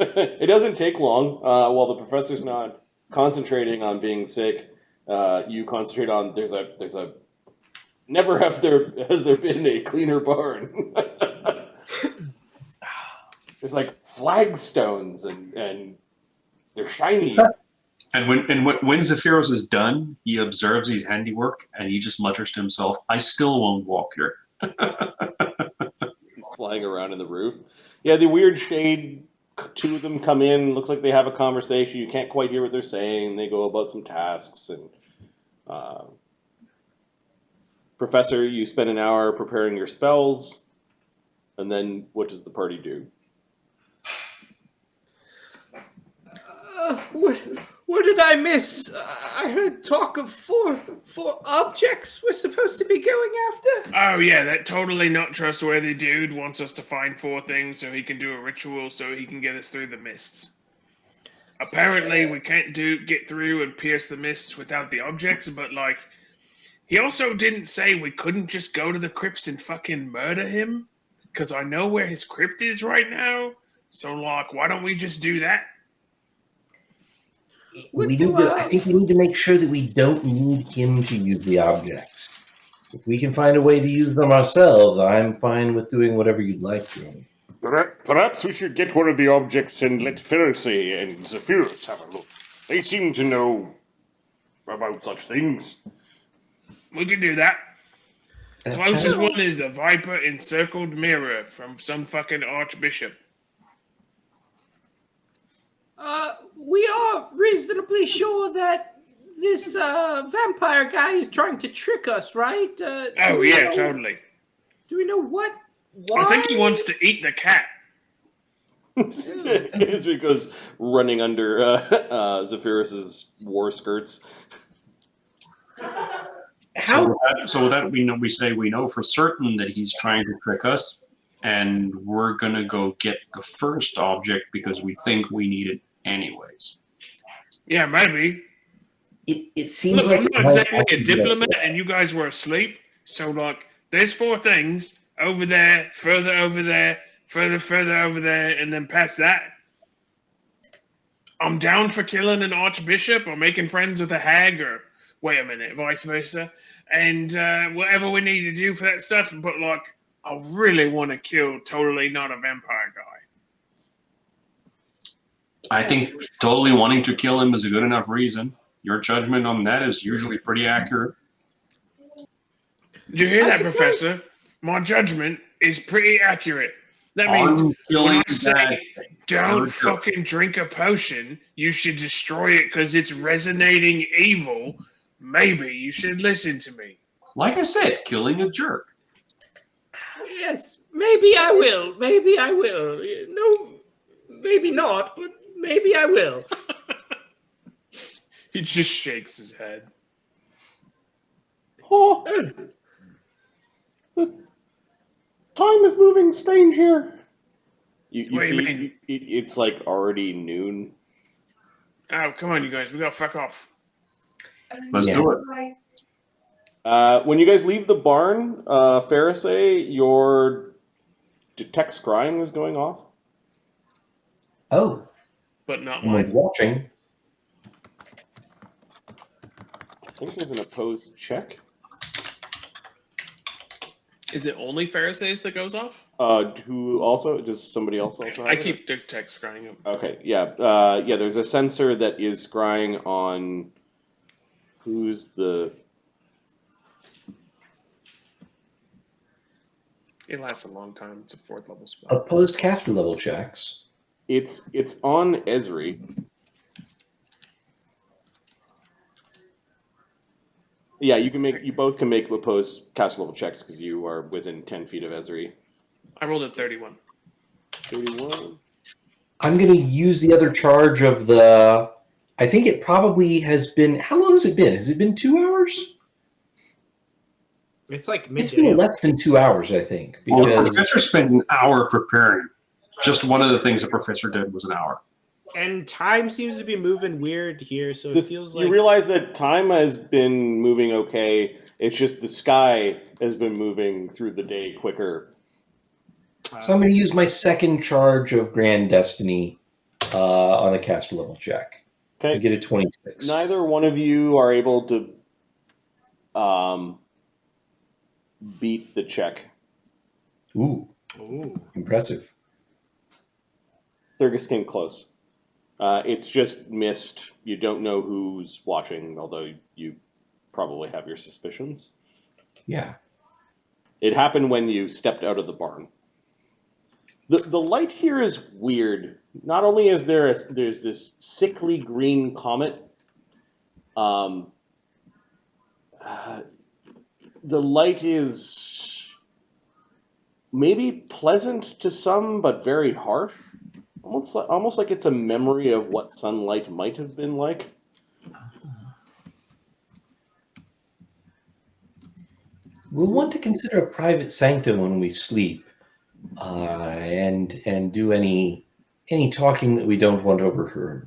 It doesn't take long. While the professor's not concentrating on being sick, you concentrate on there's a never has there been a cleaner barn. There's like flagstones and they're shiny. And when Zephyrus is done, he observes his handiwork and he just mutters to himself, "I still won't walk here." He's flying around in the roof. Yeah, the weird shade. 2 of them come in. Looks like they have a conversation. You can't quite hear what they're saying. They go about some tasks. And Professor, you spend an hour preparing your spells. And then what does the party do? What did I miss? I heard talk of four objects we're supposed to be going after. Oh yeah, that totally not trustworthy dude wants us to find 4 things so he can do a ritual so he can get us through the mists. Apparently we can't get through and pierce the mists without the objects, but like he also didn't say we couldn't just go to the crypts and fucking murder him, because I know where his crypt is right now. So like, why don't we just do that? I think we need to make sure that we don't need him to use the objects. If we can find a way to use them ourselves, I'm fine with doing whatever you'd like to. Perhaps we should get one of the objects and let Fereosae and Zephyrus have a look. They seem to know about such things. We can do that. Closest one is the Viper Encircled Mirror from some fucking archbishop. We are reasonably sure that this vampire guy is trying to trick us, right? Oh yeah, totally. Do we know what? Why? I think he wants to eat the cat. Ezri goes running under Zephyrus's war skirts. How? So with that, we say we know for certain that he's trying to trick us, and we're gonna go get the first object because we think we need it anyways. Yeah, maybe. It seems Look, like I'm not exactly a diplomat, and you guys were asleep. So like, there's 4 things over there, further over there, further over there, and then past that. I'm down for killing an archbishop or making friends with a hag, or wait a minute, vice versa, and whatever we need to do for that stuff. But like, I really want to kill totally not a vampire guy. I think totally wanting to kill him is a good enough reason. Your judgment on that is usually pretty accurate. Did you hear I that, suppose- Professor? My judgment is pretty accurate. That means On when killing I say that don't character. fucking drink a potion, you should destroy it because it's resonating evil. Maybe you should listen to me. Like I said, killing a jerk. Yes, maybe I will. Maybe I will. No, maybe not, but maybe I will. He just shakes his head. Oh, the time is moving strange here. You What do you see, mean? it's like already noon. Oh, come on, you guys. We gotta fuck off. Let's Yeah. do it. When you guys leave the barn, Fereosae, your detect scrying is going off. Oh, But not someone's mine. watching. I think there's an opposed check. Is it only Pharisees that goes off? Who also does somebody else also have I it? keep detect scrying him. Okay, yeah, yeah. There's a sensor that is scrying on who's the. It lasts a long time. It's a 4th level spell. Opposed caster level checks. It's on Ezri. Yeah, you both can make opposed caster level checks because you are within 10 feet of Ezri. I rolled a 31. 31. I'm going to use the other charge of the. I think it probably has been. How long has it been? Has it been 2 hours? It's like It's midday. been less than 2 hours, I think, Well, the because professor spent an hour preparing. Just one of the things the professor did was an hour. And time seems to be moving weird here, so it feels like You realize that time has been moving okay. It's just the sky has been moving through the day quicker. so I'm going to use my second charge of Grand Destiny on the caster level check. I Okay. get a 26. Neither one of you are able to beat the check. Ooh, Ooh. impressive. Thurgus came close. It's just missed. You don't know who's watching, although you probably have your suspicions. Yeah. It happened when you stepped out of the barn. The light here is weird. Not only is there's this sickly green comet, the light is maybe pleasant to some, but very harsh. Almost like it's a memory of what sunlight might have been like. We'll want to consider a private sanctum when we sleep, and do any talking that we don't want overheard.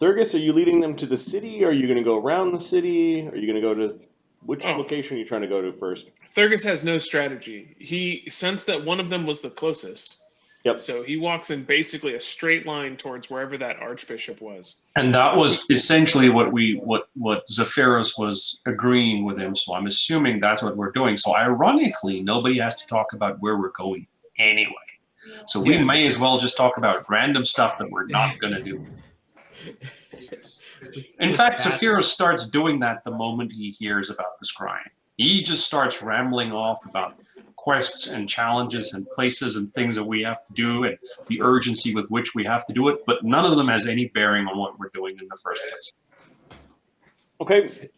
Thurgus, are you leading them to the city? Or are you going to go around the city? Are you going to go to which location are you trying to go to first? Thurgus has no strategy. He sensed that one of them was the closest. Yep. So he walks in basically a straight line towards wherever that archbishop was. And that was essentially what Zephyrus was agreeing with him. So I'm assuming that's what we're doing. So ironically, nobody has to talk about where we're going anyway. So we may as well just talk about random stuff that we're not going to do. In fact, Zephyrus starts doing that the moment he hears about the scrying. He just starts rambling off about quests and challenges and places and things that we have to do and the urgency with which we have to do it, but none of them has any bearing on what we're doing in the first place. Okay.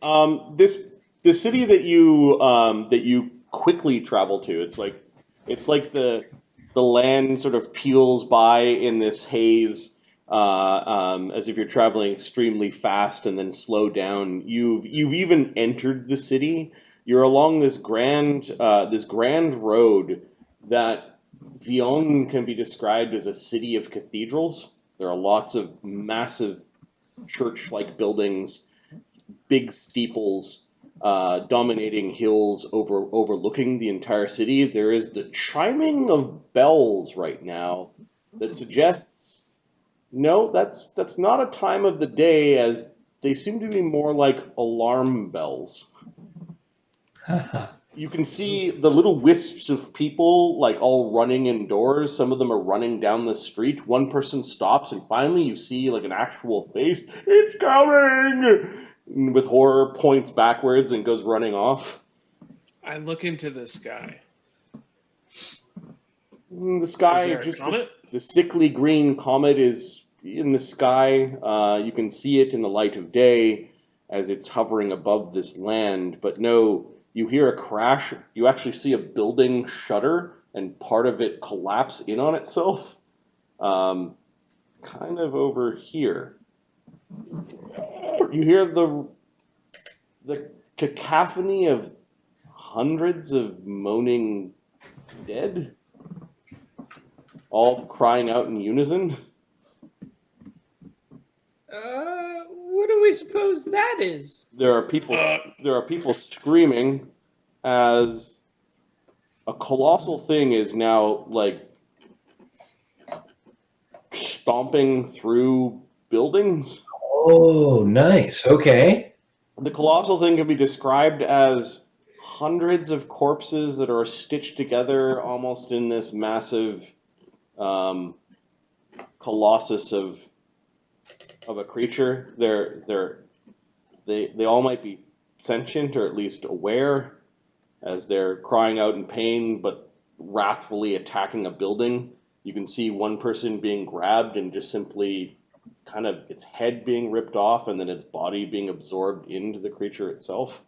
The city that you quickly travel to, it's like the land sort of peels by in this haze, as if you're traveling extremely fast and then slow down. You've even entered the city. You're along this grand road that Vyonne can be described as a city of cathedrals. There are lots of massive church-like buildings, big steeples, dominating hills overlooking the entire city. There is the chiming of bells right now that suggests, no, that's not a time of the day, as they seem to be more like alarm bells. You can see the little wisps of people, like, all running indoors. Some of them are running down the street. One person stops, and finally you see, like, an actual face. It's coming! And with horror, points backwards and goes running off. I look into the sky. The sky, Is there a just comet? the sickly green comet is in the sky. You can see it in the light of day as it's hovering above this land, but no, you hear a crash. You actually see a building shudder and part of it collapse in on itself. Kind of over here. You hear the cacophony of hundreds of moaning dead, all crying out in unison. What do we suppose that is? There are people screaming as a colossal thing is now, like, stomping through buildings. Oh, nice. Okay. The colossal thing can be described as hundreds of corpses that are stitched together almost in this massive colossus of a creature. They all might be sentient, or at least aware, as they're crying out in pain but wrathfully attacking a building. You can see one person being grabbed and just simply kind of its head being ripped off and then its body being absorbed into the creature itself.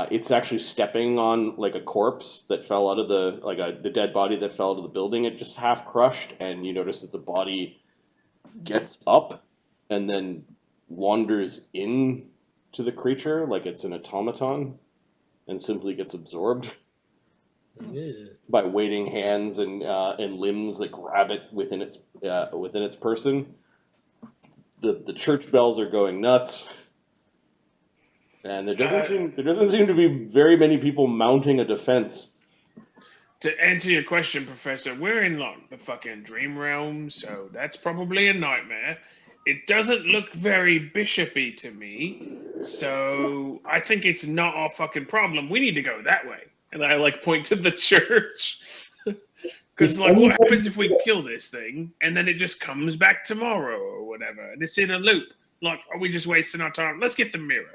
It's actually stepping on, like, a corpse that fell out of the dead body that fell out of the building. It just half crushed, and you notice that the body gets up and then wanders in to the creature like it's an automaton and simply gets absorbed by waiting hands and limbs that grab it within its person. The church bells are going nuts. And there doesn't seem to be very many people mounting a defense. To answer your question, Professor, we're in, like, the fucking dream realm, so that's probably a nightmare. It doesn't look very bishopy to me, so I think it's not our fucking problem. We need to go that way. And I, like, point to the church. Because, like, what happens if we kill this thing, and then it just comes back tomorrow or whatever, and it's in a loop? Like, are we just wasting our time? Let's get the mirror.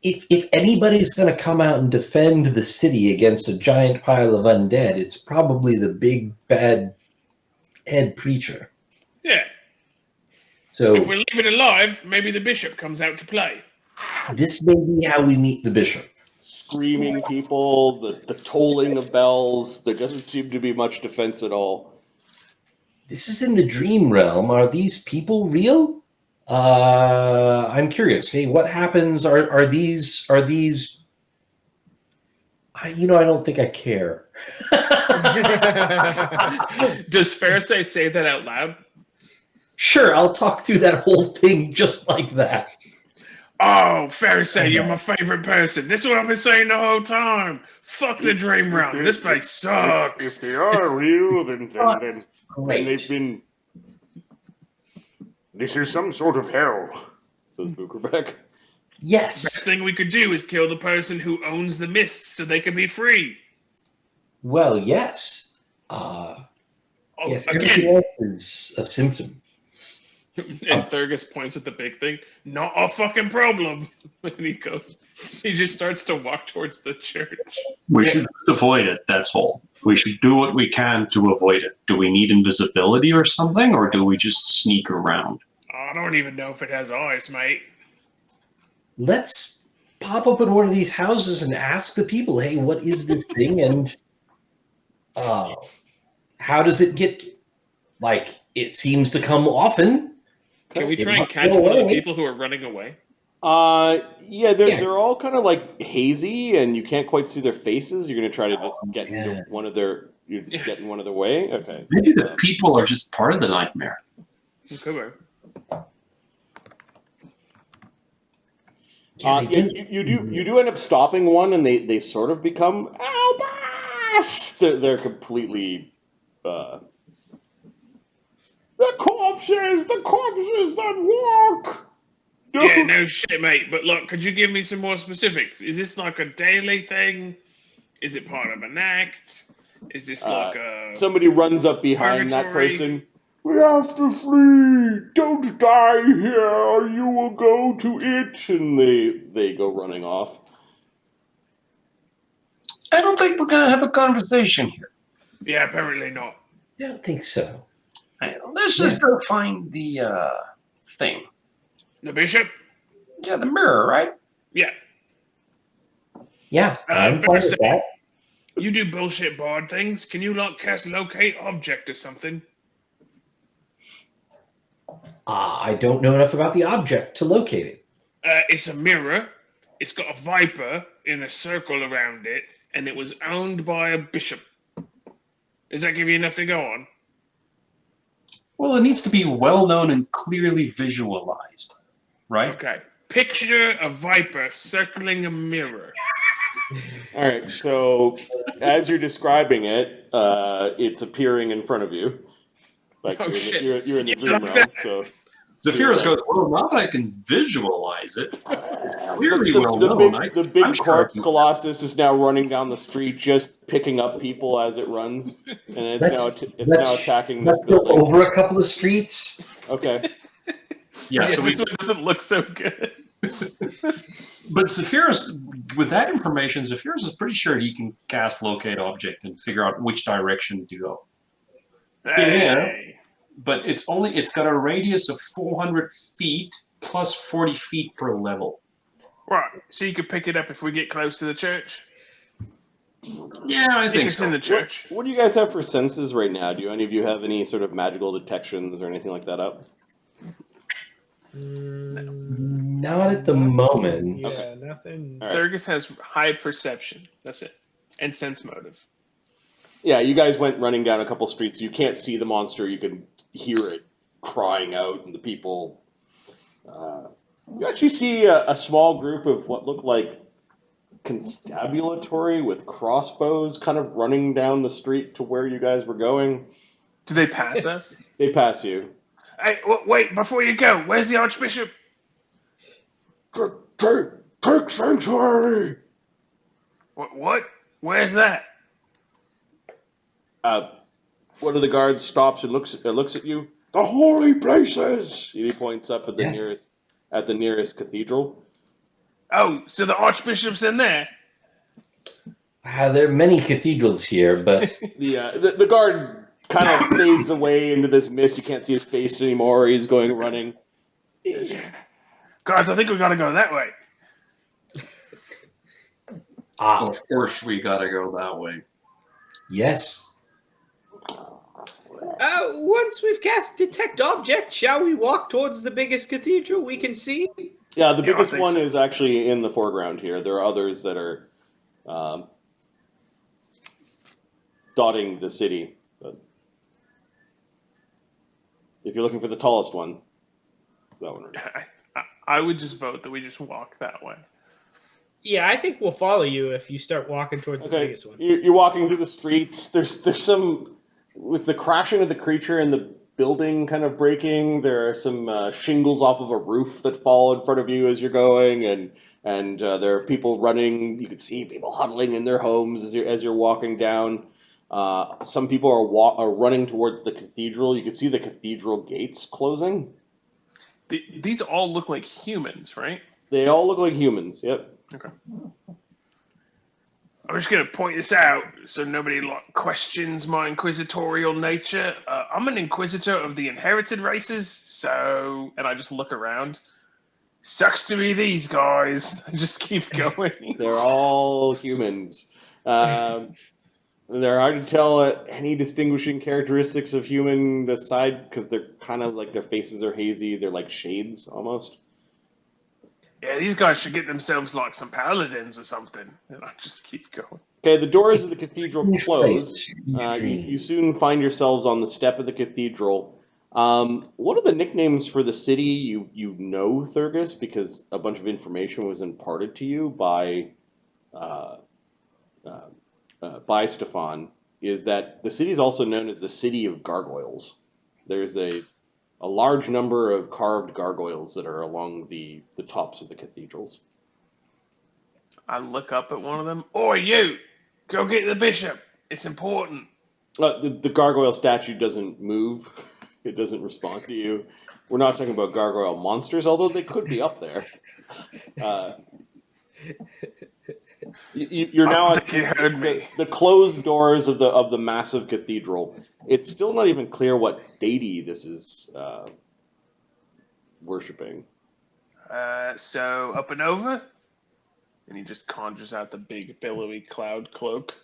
If anybody's going to come out and defend the city against a giant pile of undead, it's probably the big bad head preacher. Yeah. So if we leave it alive, maybe the bishop comes out to play. This may be how we meet the bishop. Screaming people, the tolling of bells. There doesn't seem to be much defense at all. This is in the dream realm. Are these people real? I'm curious. Hey, what happens? Are these? I don't think I care. Does Fereosae say that out loud? Sure, I'll talk through that whole thing just like that. Oh, Fereosae, you're my favorite person. This is what I've been saying the whole time. Fuck the dream realm. This place sucks. If they are real, then they've been. This is some sort of hell, says Bukerbeck. Yes. Best thing we could do is kill the person who owns the mists so they can be free. Well, yes. Yes, everything else is a symptom. And Thurgus points at the big thing. Not a fucking problem. And he just starts to walk towards the church. We should avoid it, that's all. We should do what we can to avoid it. Do we need invisibility or something, or do we just sneak around? I don't even know if it has eyes, mate. Let's pop up in one of these houses and ask the people, hey, what is this thing? And how does it get, like, it seems to come often. Can we try and catch one of the people who are running away? Yeah, they're all kind of like hazy, and you can't quite see their faces. You're gonna try to just get into one of their, get in one of their way. Okay. Maybe the people are just part of the nightmare. Okay. You do end up stopping one, and they sort of become Albus. They're completely the corpses that walk. Yeah, no shit, mate. But look, could you give me some more specifics? Is this like a daily thing? Is it part of an act? Is this like a... Somebody runs up behind that purgatory? person. We have to flee. Don't die here, or you will go to it. And they go running off. I don't think we're gonna have a conversation here. Yeah, apparently not. I don't think so. Let's just go find the thing. The bishop? Yeah, the mirror, right? Yeah. Yeah, I'm fine with that. You do bullshit bard things. Can you like cast locate object or something? I don't know enough about the object to locate it. It's a mirror. It's got a viper in a circle around it, and it was owned by a bishop. Does that give you enough to go on? Well, it needs to be well known and clearly visualized, right? Okay. Picture a viper circling a mirror. All right. So as you're describing it, it's appearing in front of you. Like Oh, shit. you're in the dream realm. So Zephyrus goes, well, now that I can visualize it, it's clearly well known. the big I'm sure corpse colossus is now running down the street, just picking up people as it runs, and it's now attacking this Let's go building. over a couple of streets. Okay. Yeah, so this one doesn't look so good. But Zephyrus, with that information, Zephyrus is pretty sure he can cast locate object and figure out which direction to go. Hey. But it's got a radius of 400 feet plus 40 feet per level. Right. So you could pick it up if we get close to the church? Yeah, I think It's so. in the church. What do you guys have for senses right now? Do any of you have any sort of magical detections or anything like that up? Not at the moment. Yeah, nothing. All right. Thurgus has high perception. That's it. And sense motive. Yeah, you guys went running down a couple streets. You can't see the monster. You can hear it crying out, and the people. You actually see a small group of what look like constabulary with crossbows kind of running down the street to where you guys were going. Do they pass us? They pass you. Hey, wait, before you go, where's the Archbishop? Take sanctuary! What? Where's that? One of the guards stops and looks at you. The holy places! He points up at the nearest cathedral. Oh, so the Archbishop's in there? There are many cathedrals here, but The guard kind of fades away into this mist. You can't see his face anymore. He's going running. Guys, I think we gotta go that way. Of course, we gotta go that way. yes. Once we've cast detect object, shall we walk towards the biggest cathedral we can see? Yeah, the Yeah, I biggest think one so. is actually in the foreground here. There are others that are dotting the city. But if you're looking for the tallest one, it's that one right now. I would just vote that we just walk that way. Yeah, I think we'll follow you if you start walking towards the Okay, biggest one. you're walking through the streets. There's some, with the crashing of the creature and the building kind of breaking, there are some shingles off of a roof that fall in front of you as you're going, and there are people running. You can see people huddling in their homes as you're walking down. Some people are running towards the cathedral. You can see the cathedral gates closing. These all look like humans, right? They all look like humans. Yep. Okay. I'm just going to point this out so nobody questions my inquisitorial nature. I'm an inquisitor of the inherited races, so... And I just look around. Sucks to be these guys. I just keep going. They're all humans. They're hard to tell any distinguishing characteristics of human aside because they're kind of like their faces are hazy. They're like shades almost. Yeah, these guys should get themselves like some paladins or something. And I just keep going. Okay, the doors of the cathedral close. Strange dream. You soon find yourselves on the step of the cathedral. What are the nicknames for the city? You know Thurgus because a bunch of information was imparted to you by Stephane. Is that the city is also known as the City of Gargoyles? There's a large number of carved gargoyles that are along the tops of the cathedrals. I look up at one of them. Oi, you! Go get the bishop. It's important. The gargoyle statue doesn't move. It doesn't respond to you. We're not talking about gargoyle monsters, although they could be up there. You're now at the closed doors of the massive cathedral. It's still not even clear what deity this is worshipping. So up and over, and he just conjures out the big billowy cloud cloak.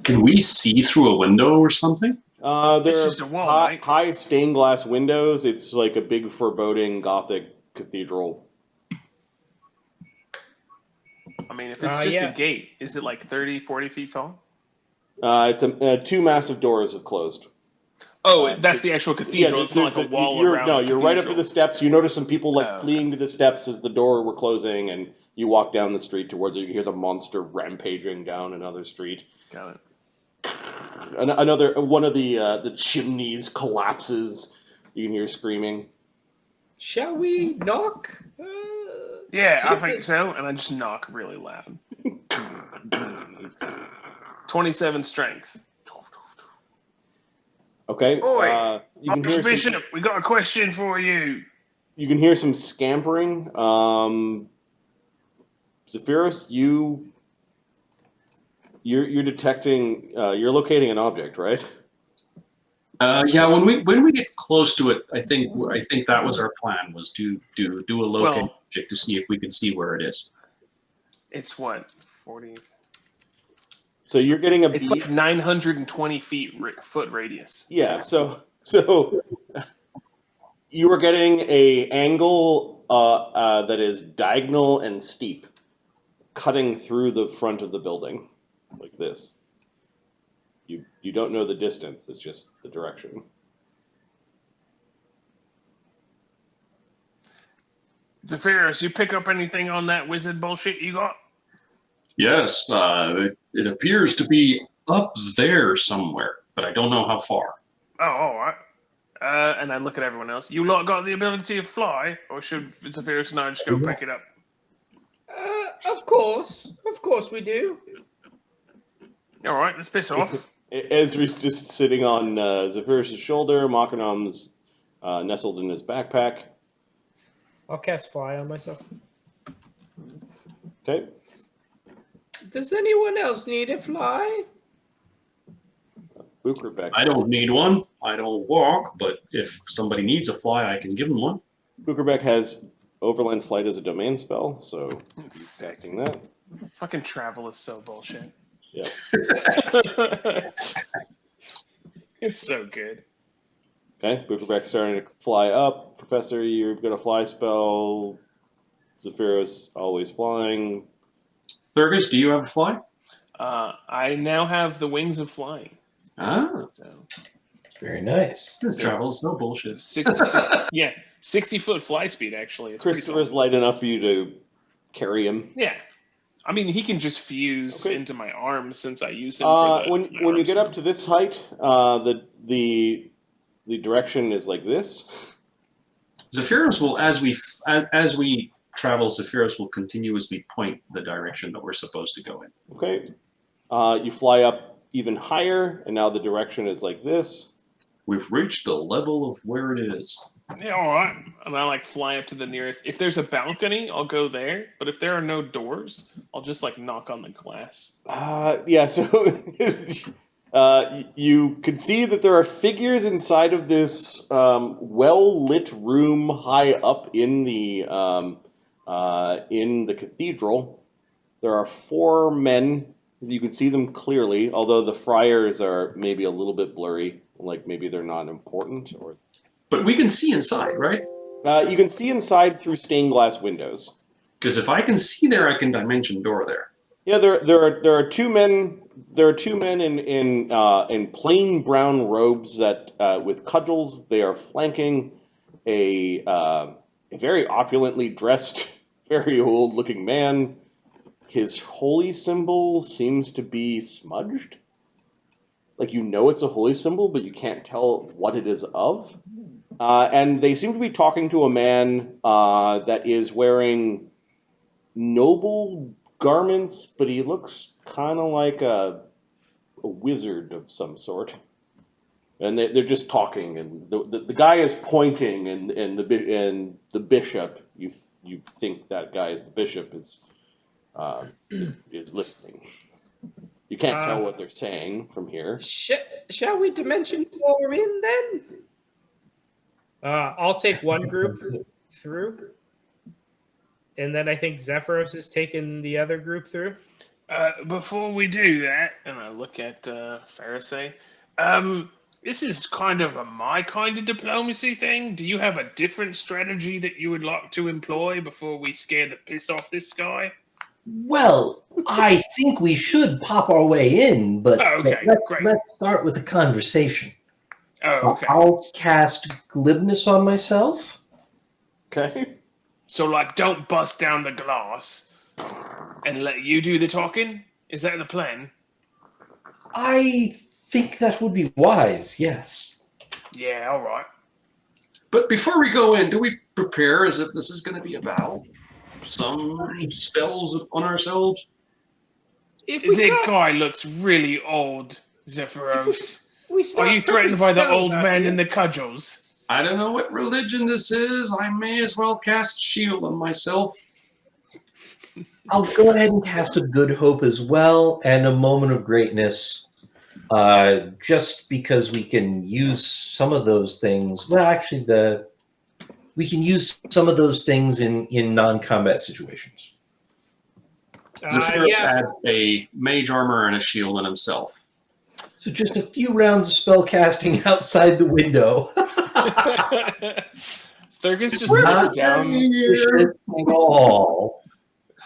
Can we see through a window or something? There just a are wall, right? high stained glass windows. It's like a big foreboding Gothic cathedral. I mean, if it's just a gate, is it like 30, 40 feet tall? It's two massive doors have closed. Oh, that's the actual cathedral. It's not like a wall around the you're right up to cathedral. the steps. You notice some people fleeing to the steps as the door were closing, and you walk down the street towards it. You hear the monster rampaging down another street. Got it. Another one of the chimneys collapses. You can hear screaming. Shall we knock? Yeah, I think so. And I just knock really loud. 27 strength. Okay. Oi, you can hear Bishop, we got a question for you. You can hear some scampering. Zephyros, you're detecting. You're locating an object, right? Yeah. When we get close to it, I think that was our plan, was to do a locate object to see if we can see where it is. It's what, 40? So you're getting a. It's like 920 foot radius. Yeah. So you are getting a angle that is diagonal and steep, cutting through the front of the building, like this. You don't know the distance, it's just the direction. Zephyros, you pick up anything on that wizard bullshit you got? Yes, it appears to be up there somewhere, but I don't know how far. Oh, all right. And I look at everyone else. You lot got the ability to fly, or should Zephyros and I just go pick it up? Of course we do. All right, let's piss off. Ezra's just sitting on Zephyros' shoulder. Makanam's nestled in his backpack. I'll cast fly on myself. Okay. Does anyone else need a fly? Bukerbeck. I don't need one. I don't walk, but if somebody needs a fly, I can give them one. Bukerbeck has Overland Flight as a domain spell, so he's acting that. Fucking travel is so bullshit. Yeah. It's so good. Okay, Bukerbeck's starting to fly up. Professor, you've got a fly spell. Zephyros, always flying. Thurgus, do you have a fly? I now have the wings of flying. Ah. So, Very nice. This travel is no bullshit. 60 foot fly speed, actually. It's Christopher's light enough for you to carry him. Yeah. I mean, he can just fuse into my arms since I use him for the when you get up to this height, the direction is like this. Zephyros will, as we travel, Zephyros will continuously point the direction that we're supposed to go in. Okay. You fly up even higher, and now the direction is like this. We've reached the level of where it is. Yeah, all right. And I like fly up to the nearest. If there's a balcony, I'll go there. But if there are no doors, I'll just like knock on the glass. Yeah, so you can see that there are figures inside of this well-lit room high up in the cathedral. There are 4 men. You can see them clearly, although the friars are maybe a little bit blurry, like maybe they're not important. Or But we can see inside, right? you can see inside through stained glass windows. Because if I can see there, I can dimension door there. Yeah, there are 2 men. There are 2 men in plain brown robes that with cudgels. They are flanking a very opulently dressed, very old looking man. His holy symbol seems to be smudged. Like, you know it's a holy symbol, but you can't tell what it is of. And they seem to be talking to a man that is wearing noble garments, but he looks kind of like a wizard of some sort. And they're just talking, and the guy is pointing, and the bishop, you think that guy is the bishop, is listening. You can't tell what they're saying from here. Shall we dimension door in then? I'll take one group through, and then I think Zephyros is taking the other group through. Before we do that, and I look at Fereosae, this is kind of my kind of diplomacy thing. Do you have a different strategy that you would like to employ before we scare the piss off this guy? Well, I think we should pop our way in, but, Okay, great. let's start with a conversation. Oh, okay. I'll cast glibness on myself. Okay. So, like, don't bust down the glass and let you do the talking? Is that the plan? I think that would be wise, yes. Yeah, all right. But before we go in, do we prepare as if this is going to be a battle? Some spells on ourselves? If we This start, guy looks really old, Zephyros. we Are start you threatened putting by the spells old out man here. in the cudgels? I don't know what religion this is. I may as well cast shield on myself. I'll go ahead and cast a good hope as well, and a moment of greatness, just because we can use some of those things. Well, actually, we can use some of those things in non-combat situations. Zephyros Yeah. had a mage armor and a shield on himself. So just a few rounds of spell casting outside the window. Thurgus just looks down.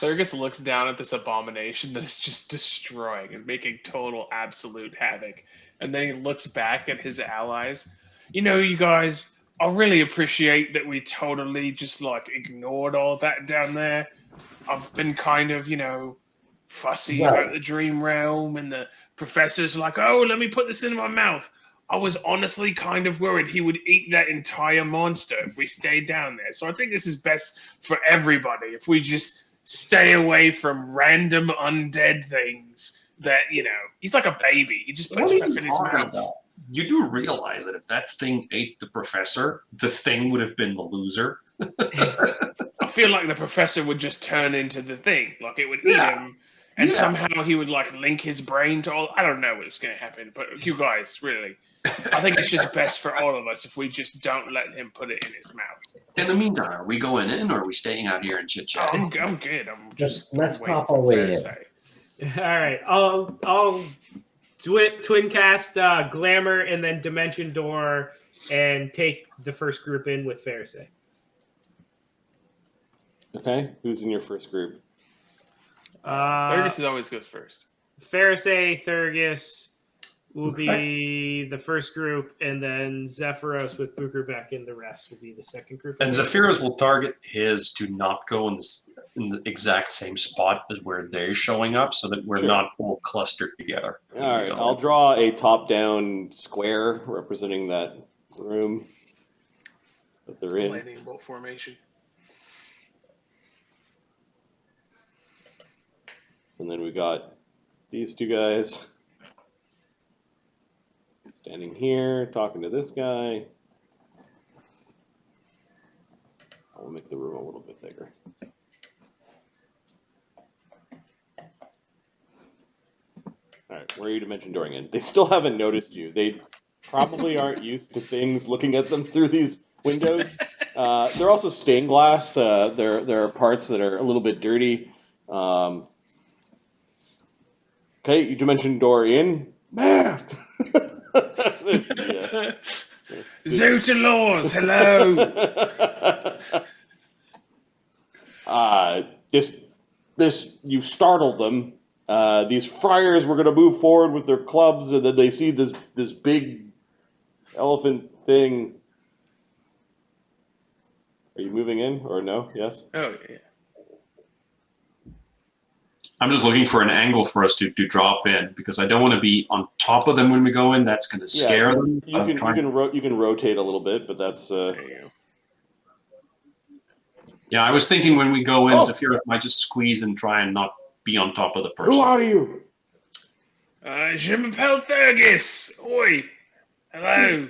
Thurgus looks down at this abomination that is just destroying and making total absolute havoc. And then he looks back at his allies. You know, you guys, I really appreciate that we totally just like ignored all that down there. I've been kind of, fussy about the dream realm, and the professor's like, oh, let me put this in my mouth. I was honestly kind of worried he would eat that entire monster if we stayed down there. So I think this is best for everybody if we just stay away from random undead things that, he's like a baby. He just puts stuff in his mouth. You do realize that if that thing ate the professor, the thing would have been the loser. I feel like the professor would just turn into the thing. Like, it would eat him, and somehow he would, like, link his brain to all... I don't know what's going to happen, but you guys, really... I think it's just best for all of us if we just don't let him put it in his mouth. In the meantime, are we going in or are we staying out here and chit-chat? Oh, I'm good. Let's pop our way in. All right, I'll twin cast Glamour and then Dimension Door and take the first group in with Fereosae. Okay, who's in your first group? Thurgus always goes first. Fereosae, Thurgus will be the first group, and then Zephyros with Booker back in the rest will be the second group. And Zephyros will target his to not go in the exact same spot as where they're showing up, so that we're not all clustered together. All right, I'll draw a top-down square representing that room that they're in. Lightning bolt formation. And then we got these 2 guys standing here, talking to this guy. I'll make the room a little bit bigger. All right, where are you dimension dooring in? They still haven't noticed you. They probably aren't used to things looking at them through these windows. They're also stained glass. There are parts that are a little bit dirty. Okay, you dimension door in. Man! Zootalaws, hello! You startled them. These friars were going to move forward with their clubs, and then they see this big elephant thing. Are you moving in, or no? Yes? Oh, yeah. I'm just looking for an angle for us to drop in, because I don't want to be on top of them when we go in. That's going to scare them. You can rotate a little bit, but that's... There you go. Yeah, I was thinking when we go in, Zephyr might just squeeze and try and not be on top of the person. Who are you? Je m'appelle Fergus. Oi. Hello.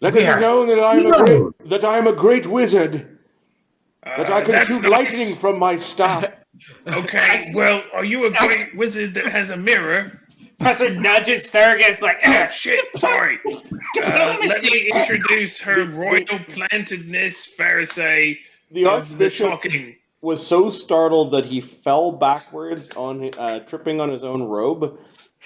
Let it be known that I am a great wizard. That I can shoot lightning from my staff. Okay, well, are you a great wizard that has a mirror? Professor nudges Fergus like, oh shit, sorry. Let me introduce her royal plantedness, Fereosae. The Archbishop was so startled that he fell backwards, tripping on his own robe.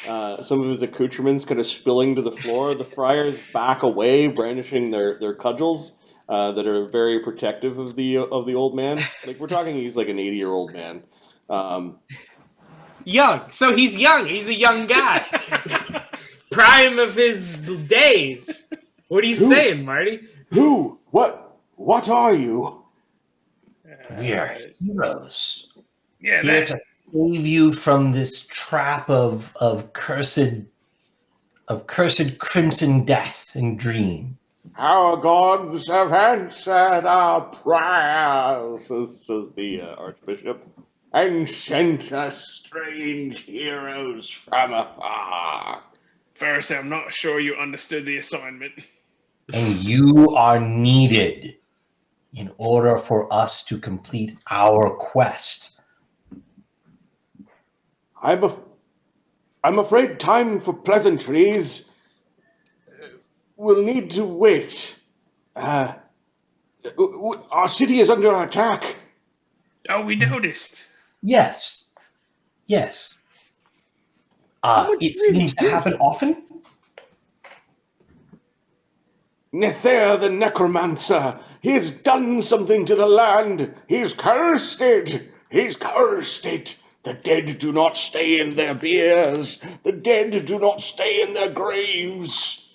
Some of his accoutrements kind of spilling to the floor. The friars back away, brandishing their cudgels that are very protective of the old man. Like, we're talking, he's like an 80-year-old man. Young. So he's young. He's a young guy. Prime of his days. What are you saying, Marty? Who? What are you? We are heroes. Yeah, here to save you from this trap of cursed crimson death and dream. Our gods have answered our prayers, says the Archbishop, and sent us strange heroes from afar. Fereosae, I'm not sure you understood the assignment. And you are needed in order for us to complete our quest. I'm afraid time for pleasantries will need to wait. Our city is under attack. Oh, we noticed. Yes. It seems to happen often. Nether the necromancer, he's done something to the land. He's cursed it. The dead do not stay in their biers. The dead do not stay in their graves.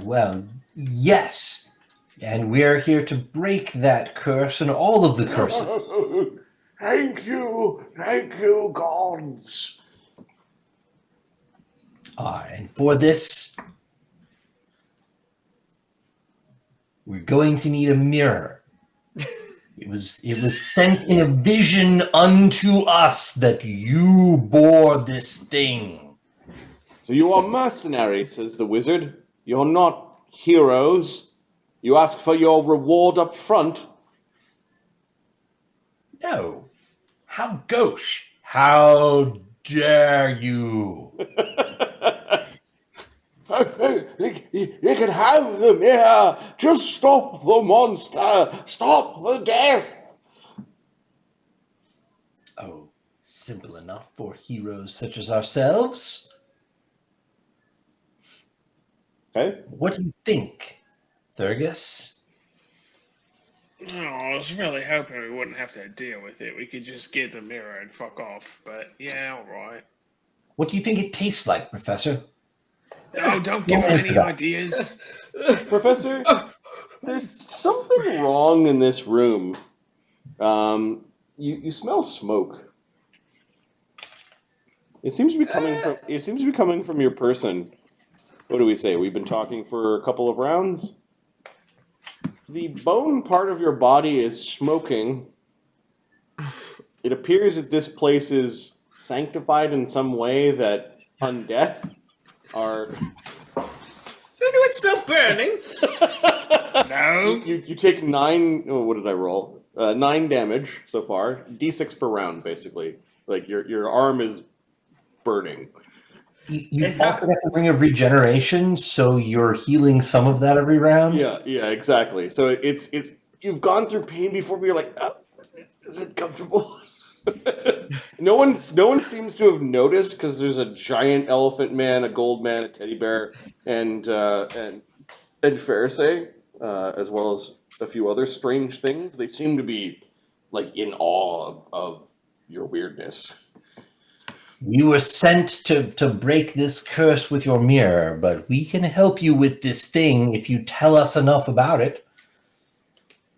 Well, yes. And we're here to break that curse and all of the curses. Thank you, gods. And for this, we're going to need a mirror. It was sent in a vision unto us that you bore this thing. So you are mercenaries, says the wizard. You're not heroes. You ask for your reward up front. No. How gauche. How dare you? You can have them here. Just stop the monster. Stop the death. Oh, simple enough for heroes such as ourselves. Okay. What do you think, Fergus? Oh, I was really hoping we wouldn't have to deal with it. We could just get the mirror and fuck off. But yeah, all right. What do you think it tastes like, Professor? Oh, don't give him any ideas. Professor, there's something wrong in this room. You smell smoke. It seems to be coming from your person. What do we say? We've been talking for a couple of rounds. The bone part of your body is smoking. It appears that this place is sanctified in some way that undeath are... Does anyone smell burning? No. You take 9... Oh, what did I roll? 9 damage so far. D6 per round, basically. Like, your arm is burning. You And also get the Ring of Regeneration, so you're healing some of that every round? Yeah, exactly. So it's you've gone through pain before, but you're like, oh, is it comfortable? No one seems to have noticed because there's a giant elephant man, a gold man, a teddy bear, and Fereosae, as well as a few other strange things. They seem to be like in awe of your weirdness. You were sent to break this curse with your mirror, but we can help you with this thing if you tell us enough about it.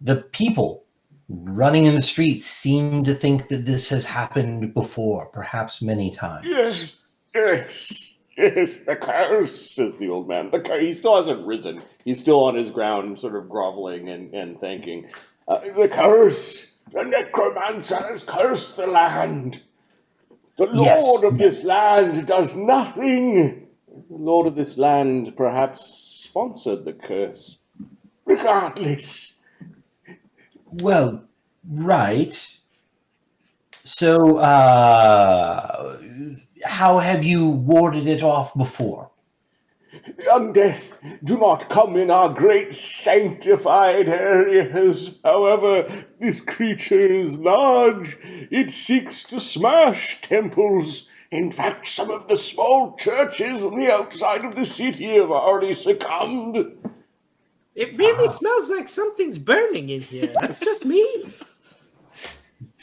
The people running in the streets seem to think that this has happened before, perhaps many times. Yes, the curse, says the old man. He still hasn't risen. He's still on his ground, sort of groveling and thanking. The curse! The necromancer has cursed the land! The lord of this land does nothing! The lord of this land perhaps sponsored the curse. Regardless. Well, right. So, how have you warded it off before? The undead do not come in our great sanctified areas. However, this creature is large. It seeks to smash temples. In fact, some of the small churches on the outside of the city have already succumbed. It really smells like something's burning in here. That's just me.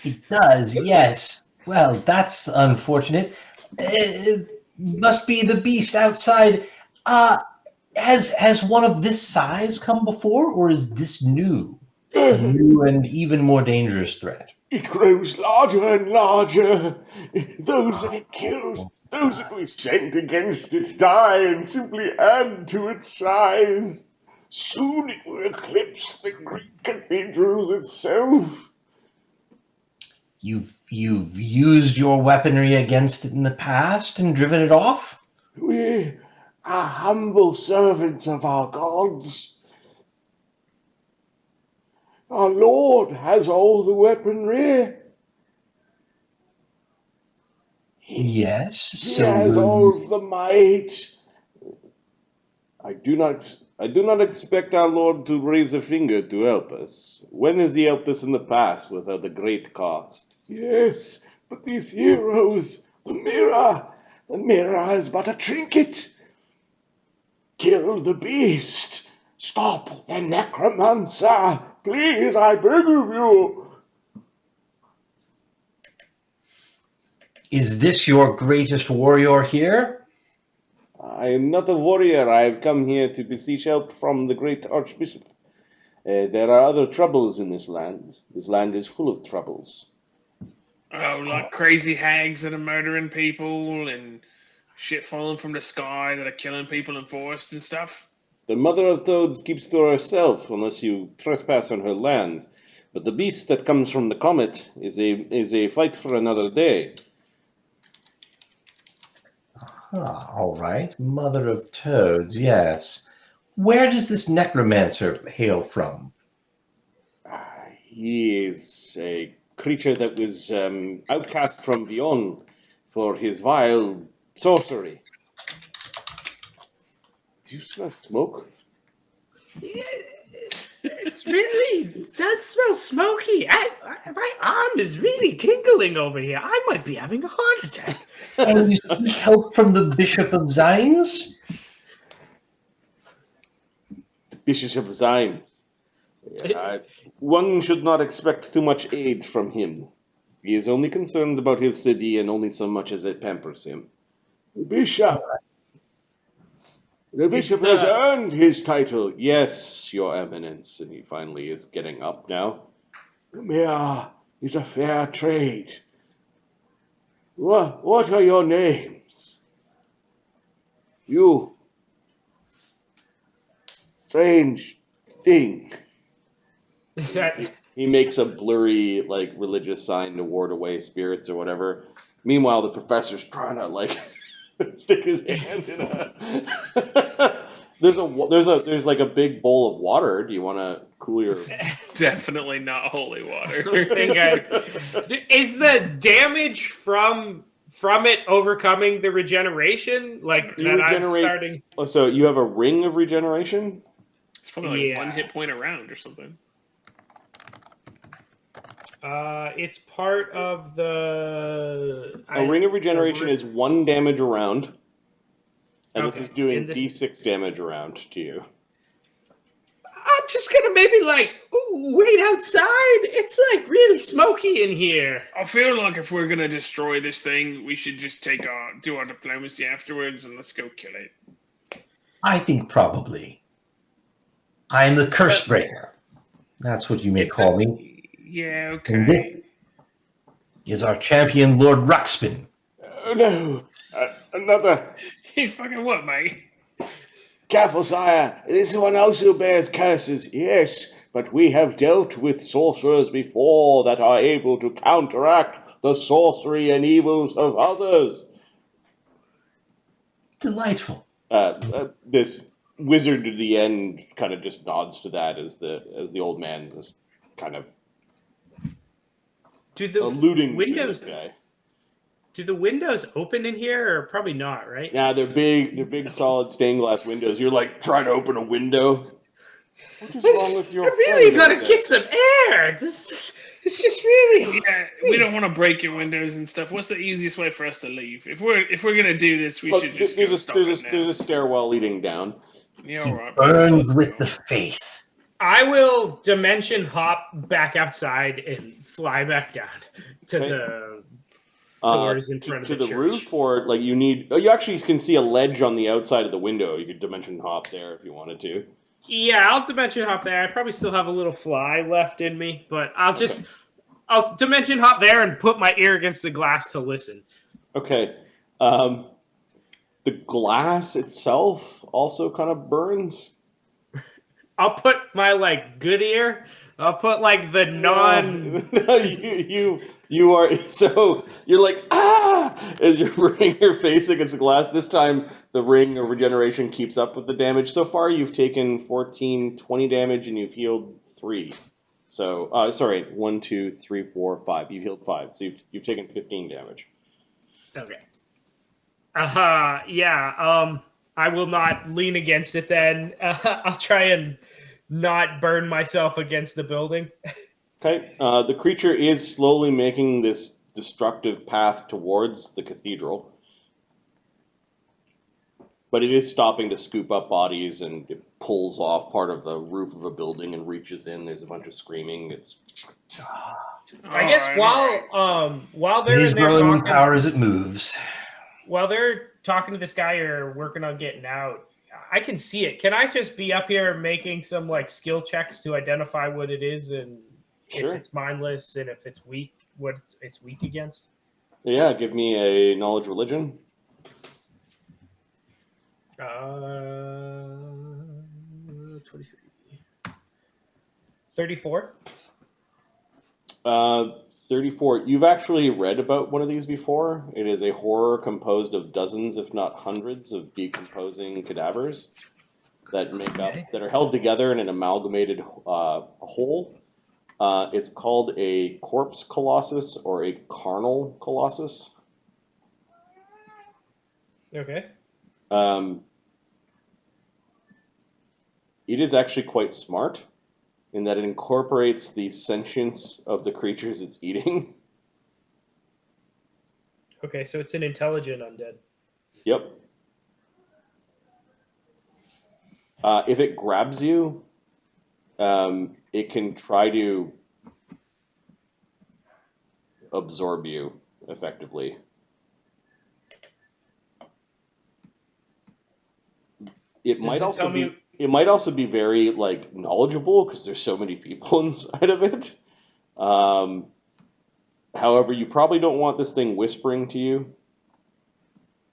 It does, yes. Well, that's unfortunate. It must be the beast outside. Has one of this size come before, or is this new? A new and even more dangerous threat? It grows larger and larger. Those that it kills, those that we send against it die and simply add to its size. Soon it will eclipse the great cathedrals itself. You've used your weaponry against it in the past and driven it off? We are humble servants of our gods. Our Lord has all the weaponry. Yes. He has all the might. I do not expect our Lord to raise a finger to help us. When has he helped us in the past without a great cost? Yes, but these heroes, the mirror is but a trinket. Kill the beast. Stop the necromancer. Please, I beg of you. Is this your greatest warrior here? I am not a warrior. I have come here to beseech help from the great archbishop. There are other troubles in this land. This land is full of troubles. Oh, like crazy hags that are murdering people and shit falling from the sky that are killing people in forests and stuff. The mother of toads keeps to herself unless you trespass on her land. But the beast that comes from the comet is a fight for another day. All right. Mother of toads, yes. Where does this necromancer hail from? He is a creature that was outcast from Vyonne for his vile sorcery. Do you smell smoke? It does smell smoky. My arm is really tingling over here. I might be having a heart attack. And you seek help from the Bishop of Zines? The Bishop of Zines. One should not expect too much aid from him. He is only concerned about his city and only so much as it pampers him. The Bishop has earned his title. Yes, Your Eminence. And he finally is getting up now. The mirror is a fair trade. What are your names? You strange thing. He makes a blurry, religious sign to ward away spirits or whatever. Meanwhile, the professor's trying to, Stick his hand in a. There's like a big bowl of water. Do you want to cool your? Definitely not holy water. Is the damage from it overcoming the regeneration? Like You that I'm regenerate- starting. Oh, so you have a ring of regeneration? It's probably like Yeah. 1 hit point a round or something. It's part of the. A ring of regeneration is 1 damage a round, and Okay. this is doing And this- d6 damage a round to you. I'm just gonna maybe like wait outside. It's like really smoky in here. I feel like if we're gonna destroy this thing, we should just do our diplomacy afterwards and let's go kill it. I think probably. I am the curse breaker. That's what you may Is call that- me. Yeah, And okay. this is our champion, Lord Ruxpin. Oh no! Another. Hey, fucking what, mate? Careful, sire. This one also bears curses, yes, but we have dealt with sorcerers before that are able to counteract the sorcery and evils of others. Delightful. This wizard at the end kind of just nods to that as the old man's just kind of Do the alluding windows to this guy. do the windows open in here or probably not, right? Yeah, they're big solid stained glass windows. You're like trying to open a window. What is wrong with your I really friend gotta over get some air. It's just really. Yeah, we don't want to break your windows and stuff. What's the easiest way for us to leave? If we're gonna do this, we Look, should just there's stop it now. a stairwell leading down. Yeah, He all right. burns Let's with go. the faith. I will dimension hop back outside and fly back down to Okay. the doors in front of to the the church. roof, or like you need. Oh, you actually can see a ledge on the outside of the window. You could dimension hop there if you wanted to. Yeah, I'll dimension hop there. I probably still have a little fly left in me, but I'll dimension hop there and put my ear against the glass to listen. Okay. The glass itself also kind of burns. I'll put my like good ear. I'll put like the non. No, you are so you're like as you're burning your face against the glass. This time the ring of regeneration keeps up with the damage. So far you've taken 14, 20 damage and you've healed 3. So sorry, 1, 2, 3, 4, 5. You've healed 5. So you've taken 15 damage. Okay. Yeah. I will not lean against it then. I'll try and not burn myself against the building. Okay. The creature is slowly making this destructive path towards the cathedral. But it is stopping to scoop up bodies, and it pulls off part of the roof of a building and reaches in. There's a bunch of screaming. It's I guess while they're It is in there growing in talking, power as it moves. while they're talking to this guy or working on getting out, I can see it. Can I just be up here making some like skill checks to identify what it is and Sure. if it's mindless and if it's weak, what it's weak against? Yeah, give me a knowledge religion. 23. 34. 34. You've actually read about one of these before. It is a horror composed of dozens, if not hundreds, of decomposing cadavers that make up that are held together in an amalgamated whole. It's called a corpse colossus or a carnal colossus. Okay. It is actually quite smart in that it incorporates the sentience of the creatures it's eating. Okay, so it's an intelligent undead. Yep. If it grabs you, it can try to absorb you effectively. It Does might it also tell be. me- It might also be very like knowledgeable because there's so many people inside of it. However, you probably don't want this thing whispering to you,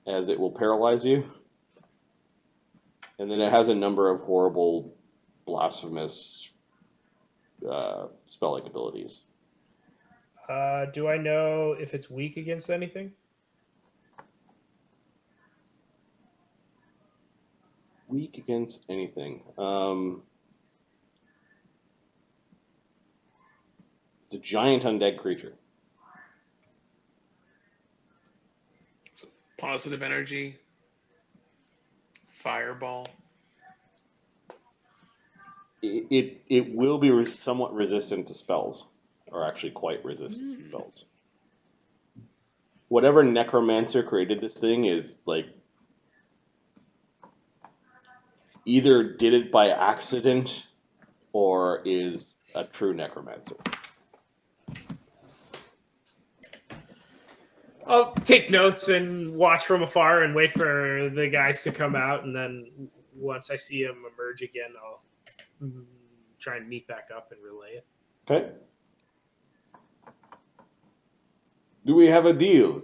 as it will paralyze you. And then it has a number of horrible, blasphemous spelling abilities. Do I know if it's weak against anything? Weak against anything. It's a giant undead creature. So positive energy. Fireball. It will be somewhat resistant to spells, or actually quite resistant to spells. Whatever necromancer created this thing is like either did it by accident or is a true necromancer. I'll take notes and watch from afar and wait for the guys to come out, and then once I see them emerge again, I'll try and meet back up and relay it. Okay. Do we have a deal?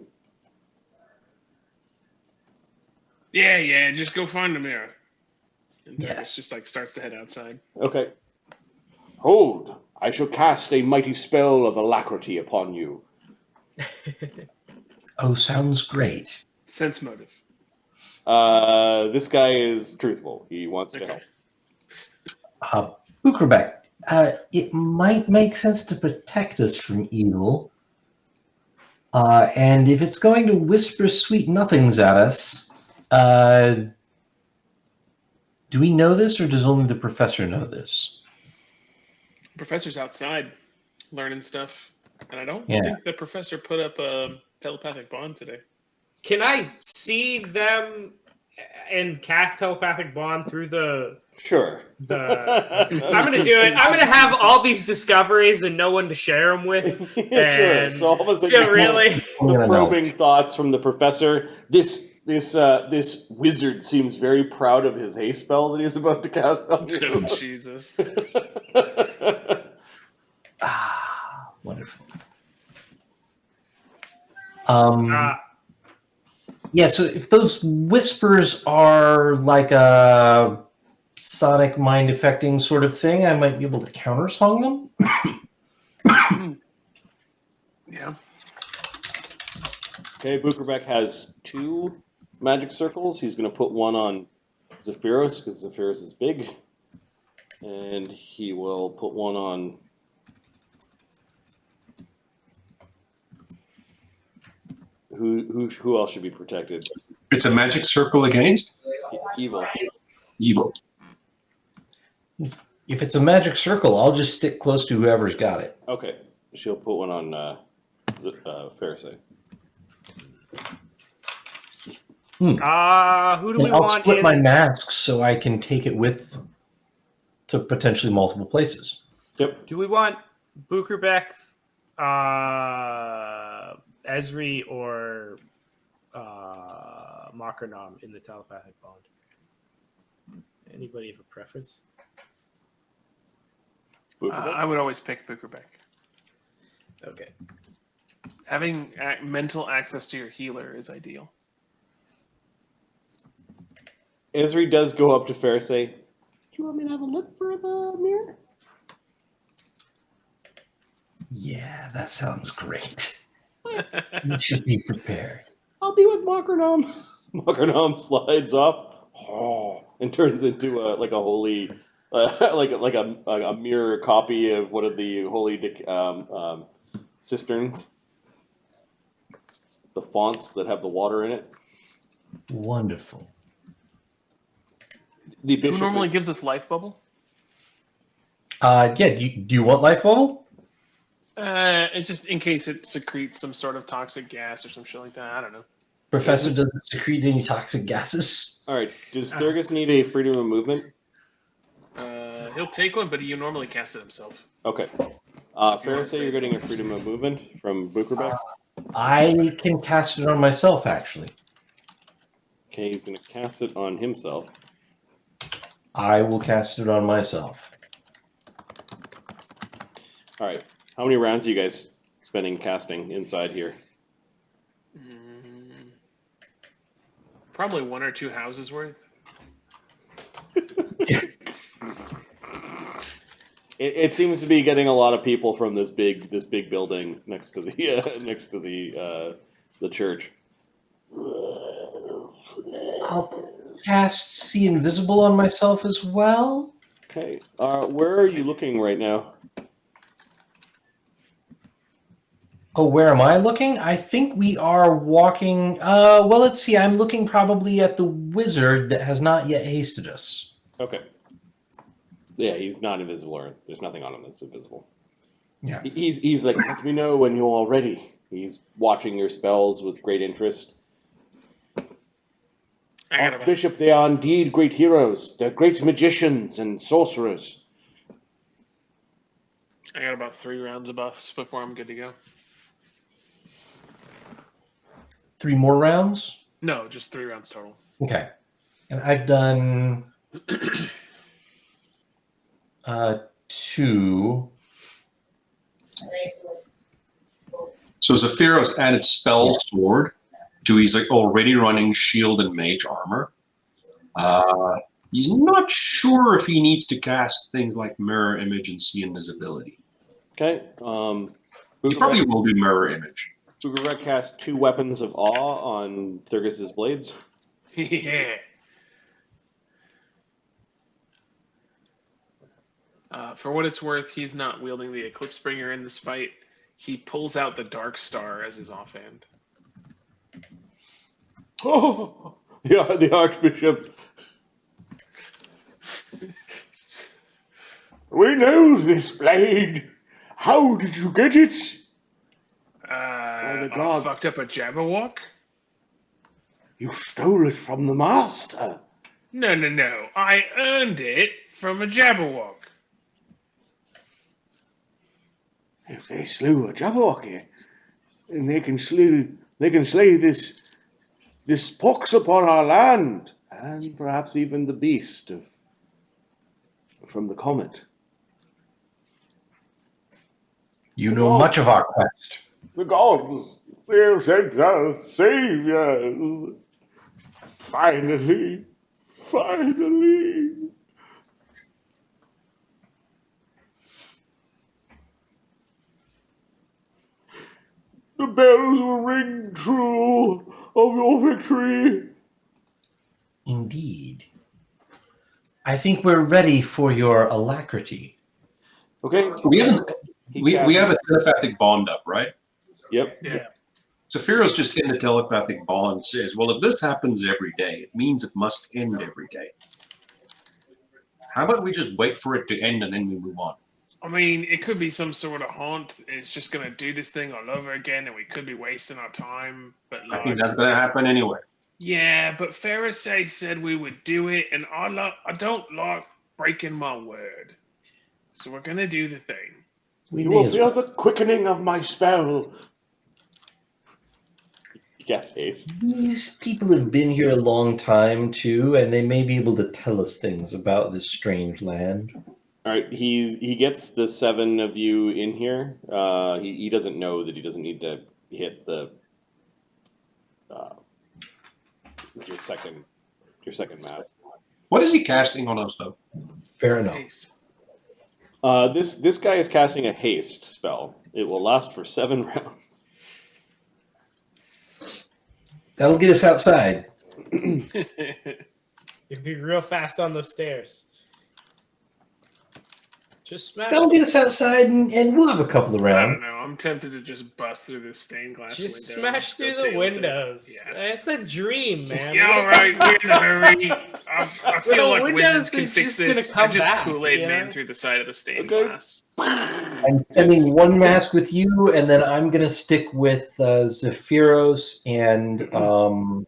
Yeah, just go find the mirror. And Yes. just like starts to head outside. Okay. Hold! I shall cast a mighty spell of alacrity upon you. Oh, sounds great. Sense motive. This guy is truthful. He wants to help. Bukerbeck, it might make sense to protect us from evil. And if it's going to whisper sweet nothings at us, do we know this, or does only the professor know this? Professor's outside learning stuff. And I don't Yeah. think the professor put up a telepathic bond today. Can I see them and cast telepathic bond through the? Sure. I'm gonna do it. I'm gonna have all these discoveries and no one to share them with. Yeah, sure. So all of a sudden, Feel really. the probing thoughts from the professor. This wizard seems very proud of his haste spell that he's about to cast on you. Oh, Jesus. Wonderful. Yeah, so if those whispers are like a sonic mind affecting sort of thing, I might be able to countersong them. Yeah. Okay, Bukerbeck has 2 magic circles. He's going to put one on Zephyros because Zephyros is big, and he will put one on. Who else should be protected? It's a magic circle against Evil. evil. If it's a magic circle, I'll just stick close to whoever's got it. Okay, she'll put one on Fereosae. Who do we I'll want split in? my masks so I can take it with to potentially multiple places. Yep. Do we want Bukerbeck, Esri, or Makernam in the telepathic bond? Anybody have a preference? I would always pick Bukerbeck. Okay. Having mental access to your healer is ideal. Esri does go up to Fereosae. Do you want me to have a look for the mirror? Yeah, that sounds great. You should be prepared. I'll be with Makernam. Makernam slides off and turns into a holy, like a mirror copy of one of the holy cisterns. The fonts that have the water in it. Wonderful. The Who bishop normally is- gives us life bubble? Yeah, do you want life bubble? It's just in case it secretes some sort of toxic gas or some shit like that. I don't know. Professor doesn't secrete any toxic gases. All right. Does Thurgus need a freedom of movement? He'll take one, but he normally casts it himself. Okay. Fereosae, you're getting a freedom of movement from Bukerbeck. I can cast it on myself, actually. Okay, he's going to cast it on himself. I will cast it on myself. All right. How many rounds are you guys spending casting inside here? Probably 1 or 2 houses worth. It seems to be getting a lot of people from this big building next to the church. cast See Invisible on myself as well. Okay. Where are you looking right now? Oh, where am I looking? I think we are walking. Well, let's see. I'm looking probably at the wizard that has not yet hasted us. Okay. Yeah, he's not invisible, or there's nothing on him that's invisible. Yeah. He's like, let me know when you're all ready. He's watching your spells with great interest. Archbishop, they are indeed great heroes. They're great magicians and sorcerers. I got about 3 rounds of buffs before I'm good to go. 3 more rounds? No, just 3 rounds total. Okay. And I've done 2. So Zephyros added spell sword to his already running shield and mage armor. He's not sure if he needs to cast things like mirror image and see invisibility. Okay. He probably will do mirror image. Bugara cast 2 weapons of awe on Thurgis's blades. Yeah. For what it's worth, he's not wielding the Eclipse Bringer in this fight. He pulls out the Dark Star as his offhand. Oh, the Archbishop. We know this blade. How did you get it? I gods. fucked up a Jabberwock? You stole it from the master. No. I earned it from a Jabberwock. If they slew a Jabberwocky, then they can slay this pox upon our land, and perhaps even the beast from the comet. You know much of our quest. The gods, they have sent us saviors. Finally. The bells will ring true of your victory. Indeed. I think we're ready for your alacrity. Okay. We have a telepathic bond up, right? Yep. Yeah. Zephyros just in the telepathic bond says, well, if this happens every day, it means it must end every day. How about we just wait for it to end and then we move on? I mean, it could be some sort of haunt. It's just going to do this thing all over again, and we could be wasting our time. But I think that's going to happen anyway. Yeah, but Fereosae said we would do it, and I don't like breaking my word. So we're going to do the thing. You will feel the quickening of my spell. Yes, Ace. These people have been here a long time, too, and they may be able to tell us things about this strange land. All right, he gets the 7 of you in here. He doesn't know that he doesn't need to hit the your second mass. What is he casting on us though? Fair enough. Haste. This guy is casting a haste spell. It will last for 7 rounds. That'll get us outside. You'd be real fast on those stairs. Just smash. That'll get us outside, and we'll have a couple of I rounds. don't know. I'm tempted to just bust through this stained glass window. Just smash through Go the tail with it. windows. Yeah. It's a dream, man. Yeah, all right. We're in a hurry. I feel like Windows wizards can are fix just this. gonna I come just back, Kool-Aid you man know? through the side of the stained Okay. glass. I'm sending one mask with you, and then I'm going to stick with Zephyros and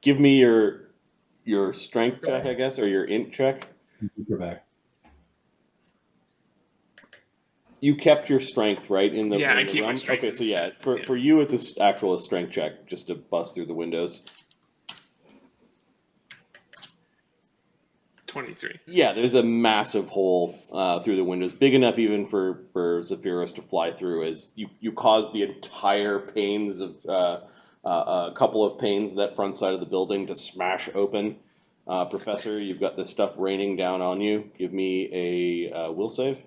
Give me your strength check, I guess, or your int check. go back. You kept your strength, right? In the Yeah, I in the keep my realm? strength Okay, in so the yeah, set, for you, it's actual strength check just to bust through the windows. 23. Yeah, there's a massive hole through the windows, big enough even for Zephyros to fly through. As you cause the entire panes of a couple of panes that front side of the building to smash open. Professor, you've got this stuff raining down on you. Give me a will save.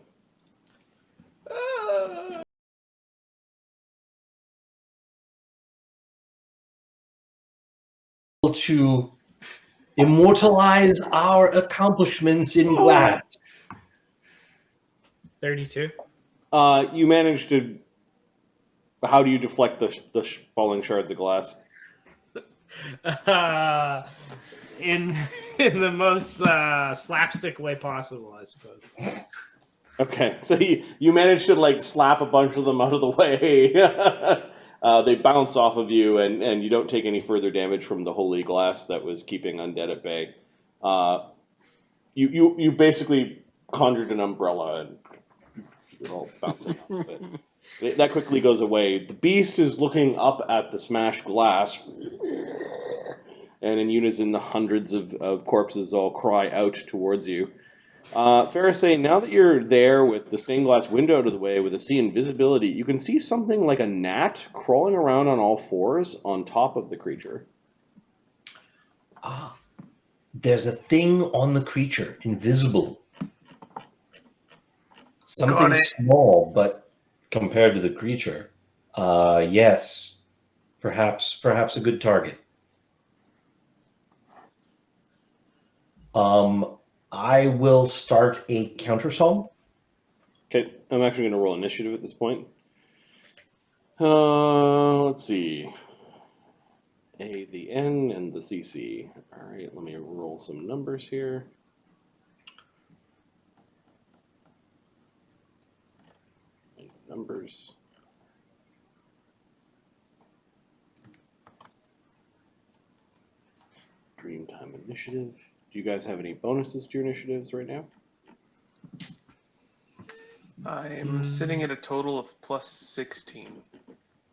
able to immortalize our accomplishments in glass. 32. You managed to. How do you deflect the falling shards of glass? In the most slapstick way possible, I suppose. Okay, so you managed to like slap a bunch of them out of the way. They bounce off of you, and you don't take any further damage from the holy glass that was keeping undead at bay. You basically conjured an umbrella, and you're all bouncing off of it. That quickly goes away. The beast is looking up at the smashed glass, and in unison, the hundreds of corpses all cry out towards you. Fereosae, now that you're there with the stained glass window out of the way with a sea invisibility, you can see something like a gnat crawling around on all fours on top of the creature. Ah, there's a thing on the creature, invisible. Something small, but compared to the creature, yes, perhaps a good target. I will start a counter song. Okay, I'm actually going to roll initiative at this point. Let's see. A, the N, and the CC. All right, let me roll some numbers here. Numbers. Dreamtime initiative. Do you guys have any bonuses to your initiatives right now? I'm sitting at a total of plus 16.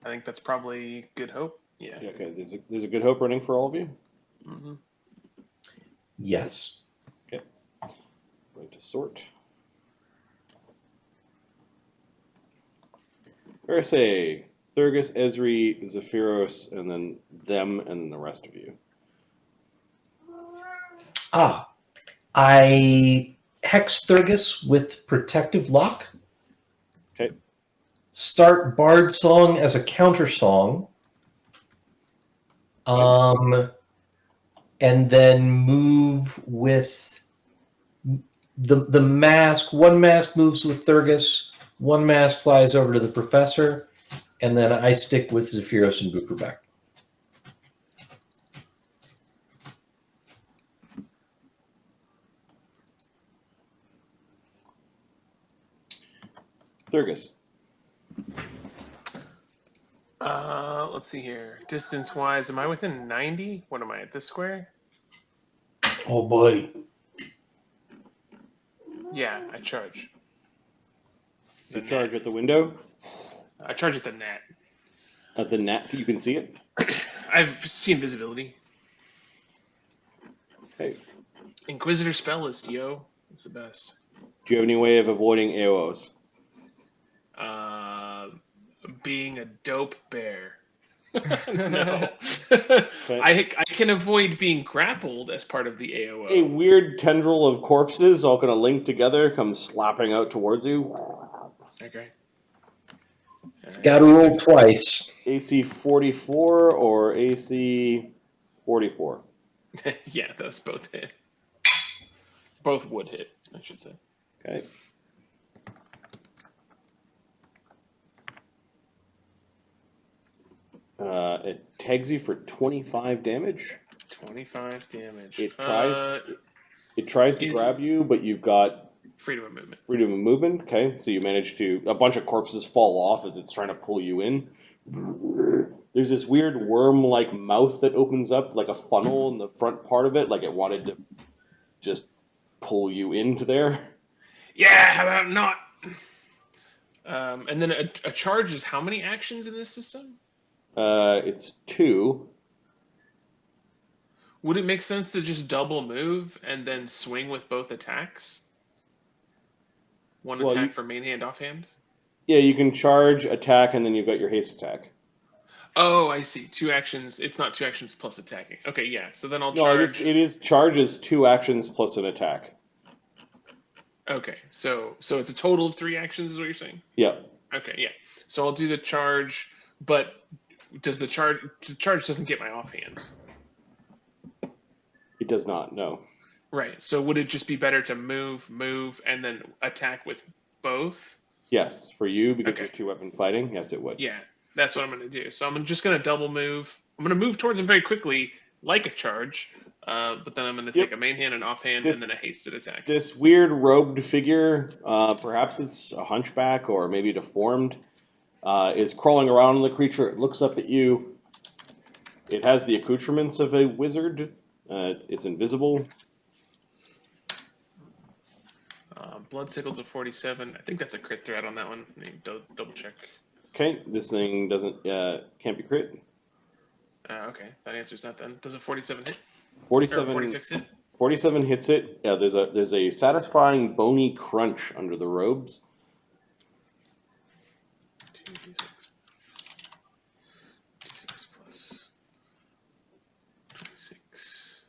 I think that's probably Good Hope. Yeah. Okay, there's a Good Hope running for all of you? Mm-hmm. Yes. Okay. Going to sort. Fereosae, Thurgus, Esri, Zephyros, and then them, and then the rest of you. I hex Thurgus with Protective Lock. Okay. Start Bard Song as a counter song. And then move with the mask. One mask moves with Thurgus. One mask flies over to the professor. And then I stick with Zephyros and Bukerbeck. Thurgus. Let's see here. Distance-wise, am I within 90? What am I at this square? Oh, boy. Yeah, I charge. So charge at the window? I charge at the net. At the net, you can see it? I've seen visibility. Okay. Inquisitor spell list, yo. It's the best. Do you have any way of avoiding AOs? Being a dope bear. No. Okay. I can avoid being grappled as part of the AOO. A weird tendril of corpses all kind of linked together comes slapping out towards you. Okay. It's got to roll twice. AC 44 or AC 44? Yeah, those both hit. Both would hit, I should say. Okay. It tags you for 25 damage. 25 damage. It tries to grab you, but you've got freedom of movement. Freedom of movement. Okay, so you manage to. A bunch of corpses fall off as it's trying to pull you in. There's this weird worm-like mouth that opens up like a funnel in the front part of it, like it wanted to just pull you into there. Yeah, how about not? And then a charge is how many actions in this system? It's 2. Would it make sense to just double move and then swing with both attacks? One attack for main hand, offhand? Yeah, you can charge, attack, and then you've got your haste attack. Oh, I see. 2 actions. It's not 2 actions plus attacking. Okay, yeah. So then I'll charge. No, it is charges 2 actions plus an attack. Okay, so it's a total of 3 actions, is what you're saying? Yeah. Okay, yeah. So I'll do the charge, but does the charge doesn't get my offhand? It does not. No. Right. So would it just be better to move, and then attack with both? Yes, for you because Okay. you're 2-weapon fighting. Yes, it would. Yeah, that's what I'm going to do. So I'm just going to double move. I'm going to move towards him very quickly, like a charge. But then I'm going to take a main hand, an offhand, and then a hasted attack. This weird robed figure, perhaps it's a hunchback or maybe deformed, is crawling around the creature. It looks up at you. It has the accoutrements of a wizard. It's invisible. Blood sickles of 47. I think that's a crit threat on that one. Let me double check. Okay, this thing doesn't can't be crit. Okay, that answers that then. Does a 47 hit? 47. Or 46 hit? 47 hits it. Yeah, there's a satisfying bony crunch under the robes. 2d6. D6 plus 26.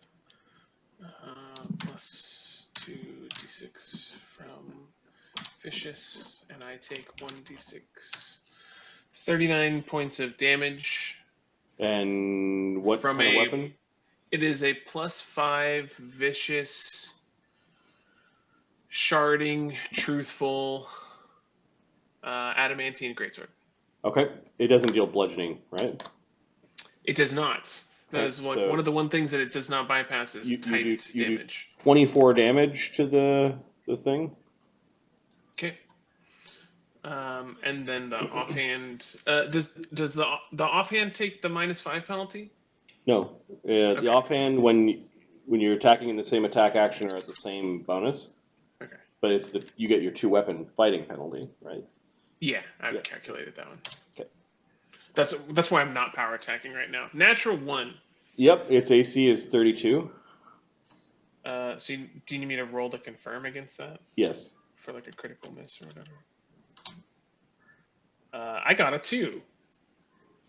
Plus 2d6 from Vicious, and I take 1d6. 39 points of damage. And what From kind of weapon? It is a +5 vicious, sharding, truthful, adamantine greatsword. Okay, it doesn't deal bludgeoning, right? It does not. That is one of the one things that it does not bypass is typed damage. 24 damage to the thing. Okay. And then the offhand. Does the offhand take the -5 penalty? No, the offhand when you're attacking in the same attack action or at the same bonus. Okay. But it's you get your 2-weapon fighting penalty, right? Yeah, I've calculated that one. Okay. That's why I'm not power attacking right now. Natural 1. Yep, its AC is 32. So do you need me to roll to confirm against that? Yes. For like a critical miss or whatever. I got a 2.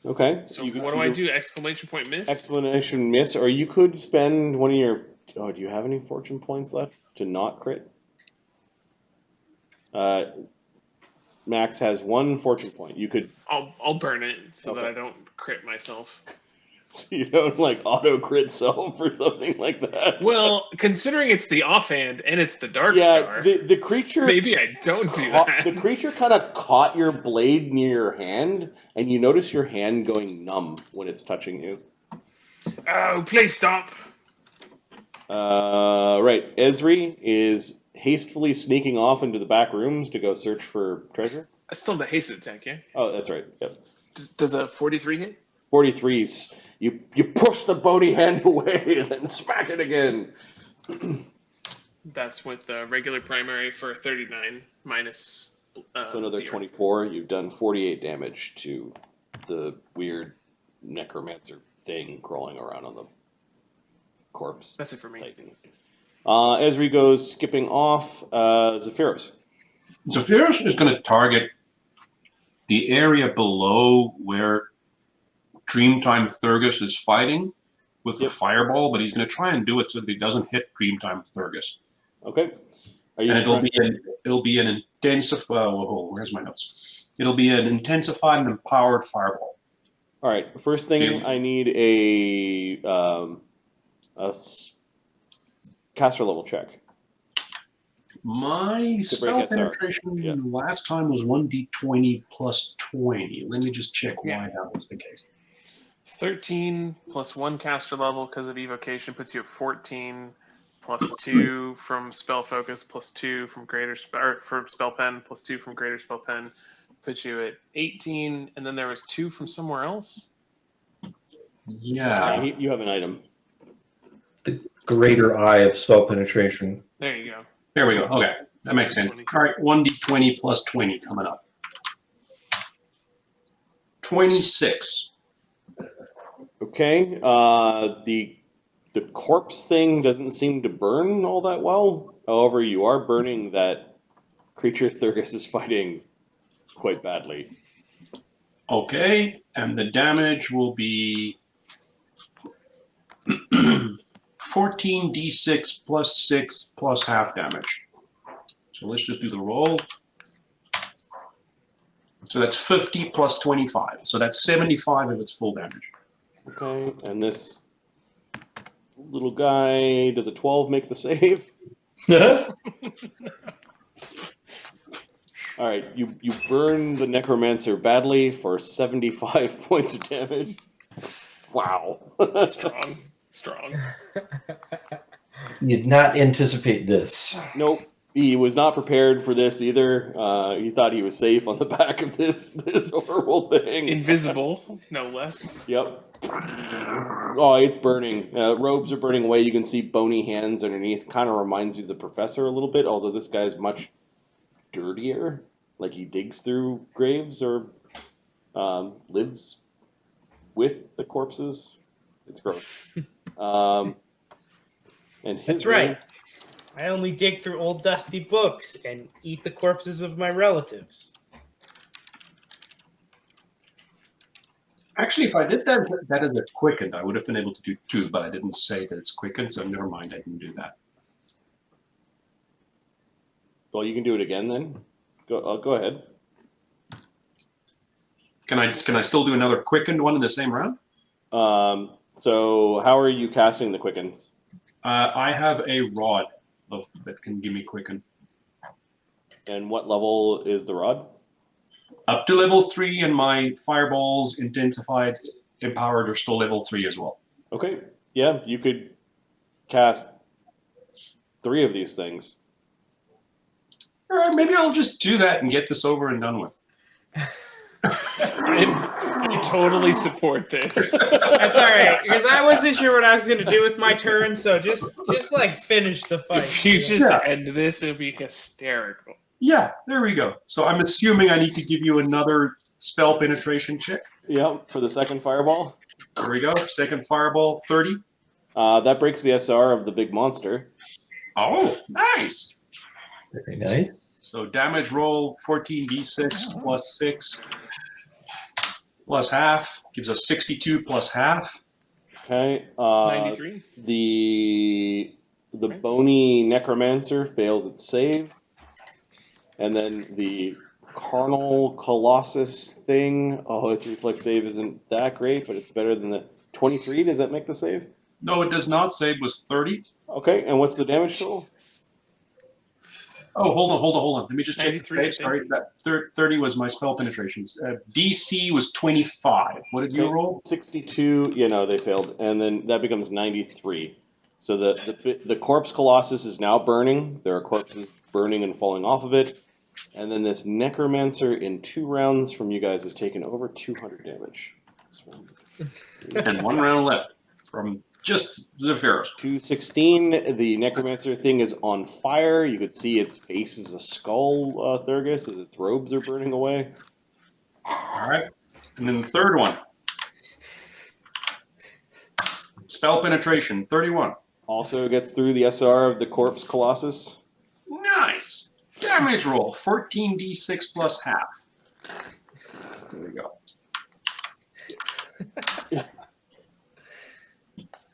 Okay. So what do I do? Exclamation point miss? Exclamation miss, or you could spend one of your. Oh, do you have any fortune points left to not crit? Max has 1 fortune point. You could. I'll burn it so that I don't crit myself. So you don't like auto crit self or something like that. Well, considering it's the offhand and it's the dark star, the creature. Maybe I don't do that. The creature kind of caught your blade near your hand, and you notice your hand going numb when it's touching you. Oh, please stop! Right, Esri is hastily sneaking off into the back rooms to go search for treasure. I still have the hasted attack, yeah? Oh, that's right. Yep. Does a 43 hit? 43s. You push the bony hand away and then smack it again. That's with the regular primary for 39 minus. So another DR. 24. You've done 48 damage to the weird necromancer thing crawling around on the corpse. That's it for me. Esri goes skipping off. Zephyros. Zephyros is going to target the area below where Dreamtime Thurgus is fighting with the fireball, but he's going to try and do it so that he doesn't hit Dreamtime Thurgus. Okay. And it'll be an intensified. Where's my notes? It'll be an intensified and empowered fireball. All right. First thing, I need a caster level check. My spell penetration last time was 1d20 plus 20. Let me just check why that was the case. 13 plus 1 caster level because of evocation puts you at 14, plus 2 from spell focus, plus 2 from from spell pen, plus 2 from greater spell pen puts you at 18, and then there was 2 from somewhere else. Yeah, you have an item. The greater eye of spell penetration. There you go. There we go. Okay, that makes sense. All right, 1d20 plus 20 coming up. 26. Okay. The corpse thing doesn't seem to burn all that well. However, you are burning that creature Thurgus is fighting quite badly. Okay, and the damage will be 14d6 plus 6 plus half damage. So let's just do the roll. So that's 50 plus 25. So that's 75 of its full damage. Okay, and this little guy, does a 12 make the save? All right, you burn the necromancer badly for 75 points of damage. Wow. Strong. You did not anticipate this. Nope. He was not prepared for this either. He thought he was safe on the back of this horrible thing. Invisible, no less. Yep. Oh, it's burning. Robes are burning away. You can see bony hands underneath. Kind of reminds you of the professor a little bit, although this guy's much dirtier. Like he digs through graves or lives with the corpses. It's gross. And That's right. I only dig through old dusty books and eat the corpses of my relatives. Actually, if I did that as a quickened, I would have been able to do 2, but I didn't say that it's quickened, so never mind, I didn't do that. Well, you can do it again then. Go ahead. Can I still do another quickened one in the same round? So how are you casting the quickens? I have a rod that can give me quicken. And what level is the rod? Up to level 3, and my fireballs, intensified, empowered, are still level 3 as well. Okay. Yeah, you could cast 3 of these things. All right, maybe I'll just do that and get this over and done with. I totally support this. That's all right, because I wasn't sure what I was going to do with my turn, so just like finish the fight. If you just end this, it'd be hysterical. Yeah, there we go. So I'm assuming I need to give you another spell penetration check. Yep, for the second fireball. There we go. Second fireball, 30. That breaks the SR of the big monster. Oh, nice. Very nice. So damage roll 14d6 plus 6 plus half gives us 62 plus half. Okay. 93. The bony necromancer fails its save. And then the carnal colossus thing, its reflex save isn't that great, but it's better than the 23. Does that make the save? No, it does not. Save was 30. Okay, and what's the damage total? Oh, hold on. Let me just check. 93, I Sorry, that 30 was my spell penetrations. DC was 25. What did you roll? 62. Yeah, no, they failed. And then that becomes 93. So the corpse colossus is now burning. There are corpses burning and falling off of it. And then this necromancer in 2 rounds from you guys has taken over 200 damage. And 1 round left from just Zephyros. 216. The necromancer thing is on fire. You could see its face is a skull, Thurgus, as its robes are burning away. All right. And then the third one. Spell penetration, 31. Also gets through the SR of the corpse colossus. Nice. Damage roll, 14d6 plus half. There we go.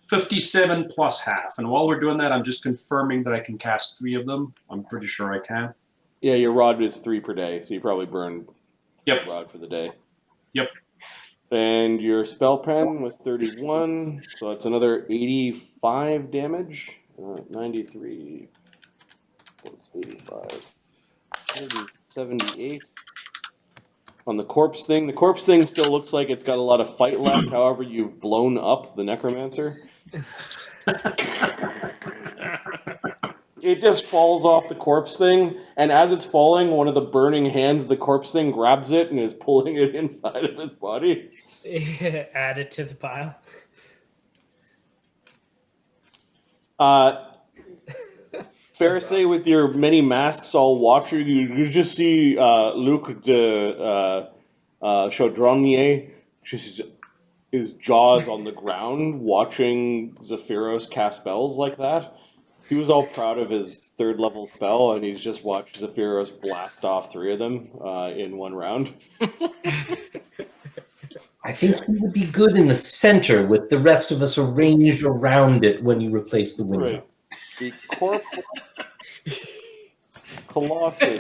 57 plus half. And while we're doing that, I'm just confirming that I can cast 3 of them. I'm pretty sure I can. Yeah, your rod is 3 per day, so you probably burned Yep. rod for the day. Yep. And your spell pen was 31, so that's another 85 damage. 93 plus 85. 178. On the corpse thing still looks like it's got a lot of fight left. However, you've blown up the necromancer. It just falls off the corpse thing, and as it's falling, one of the burning hands of the corpse thing grabs it and is pulling it inside of its body. Add it to the pile. Fereosae, with your many masks all watching, you just see Luc de Chaudronnier, just his jaws on the ground, watching Zephyros cast spells like that. He was all proud of his 3rd level spell, and he's just watched Zephyros blast off 3 of them in 1 round. I think he would be good in the center with the rest of us arranged around it when you replace the window. Right. The corpse colossus.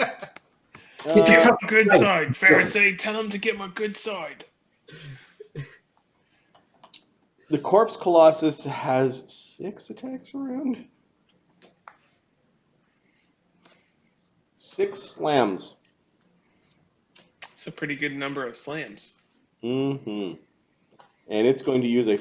Get my good side, Fereosae. Tell him to get my good side. The corpse colossus has 6 attacks around. 6 slams. It's a pretty good number of slams. Mm-hmm. And it's going to use a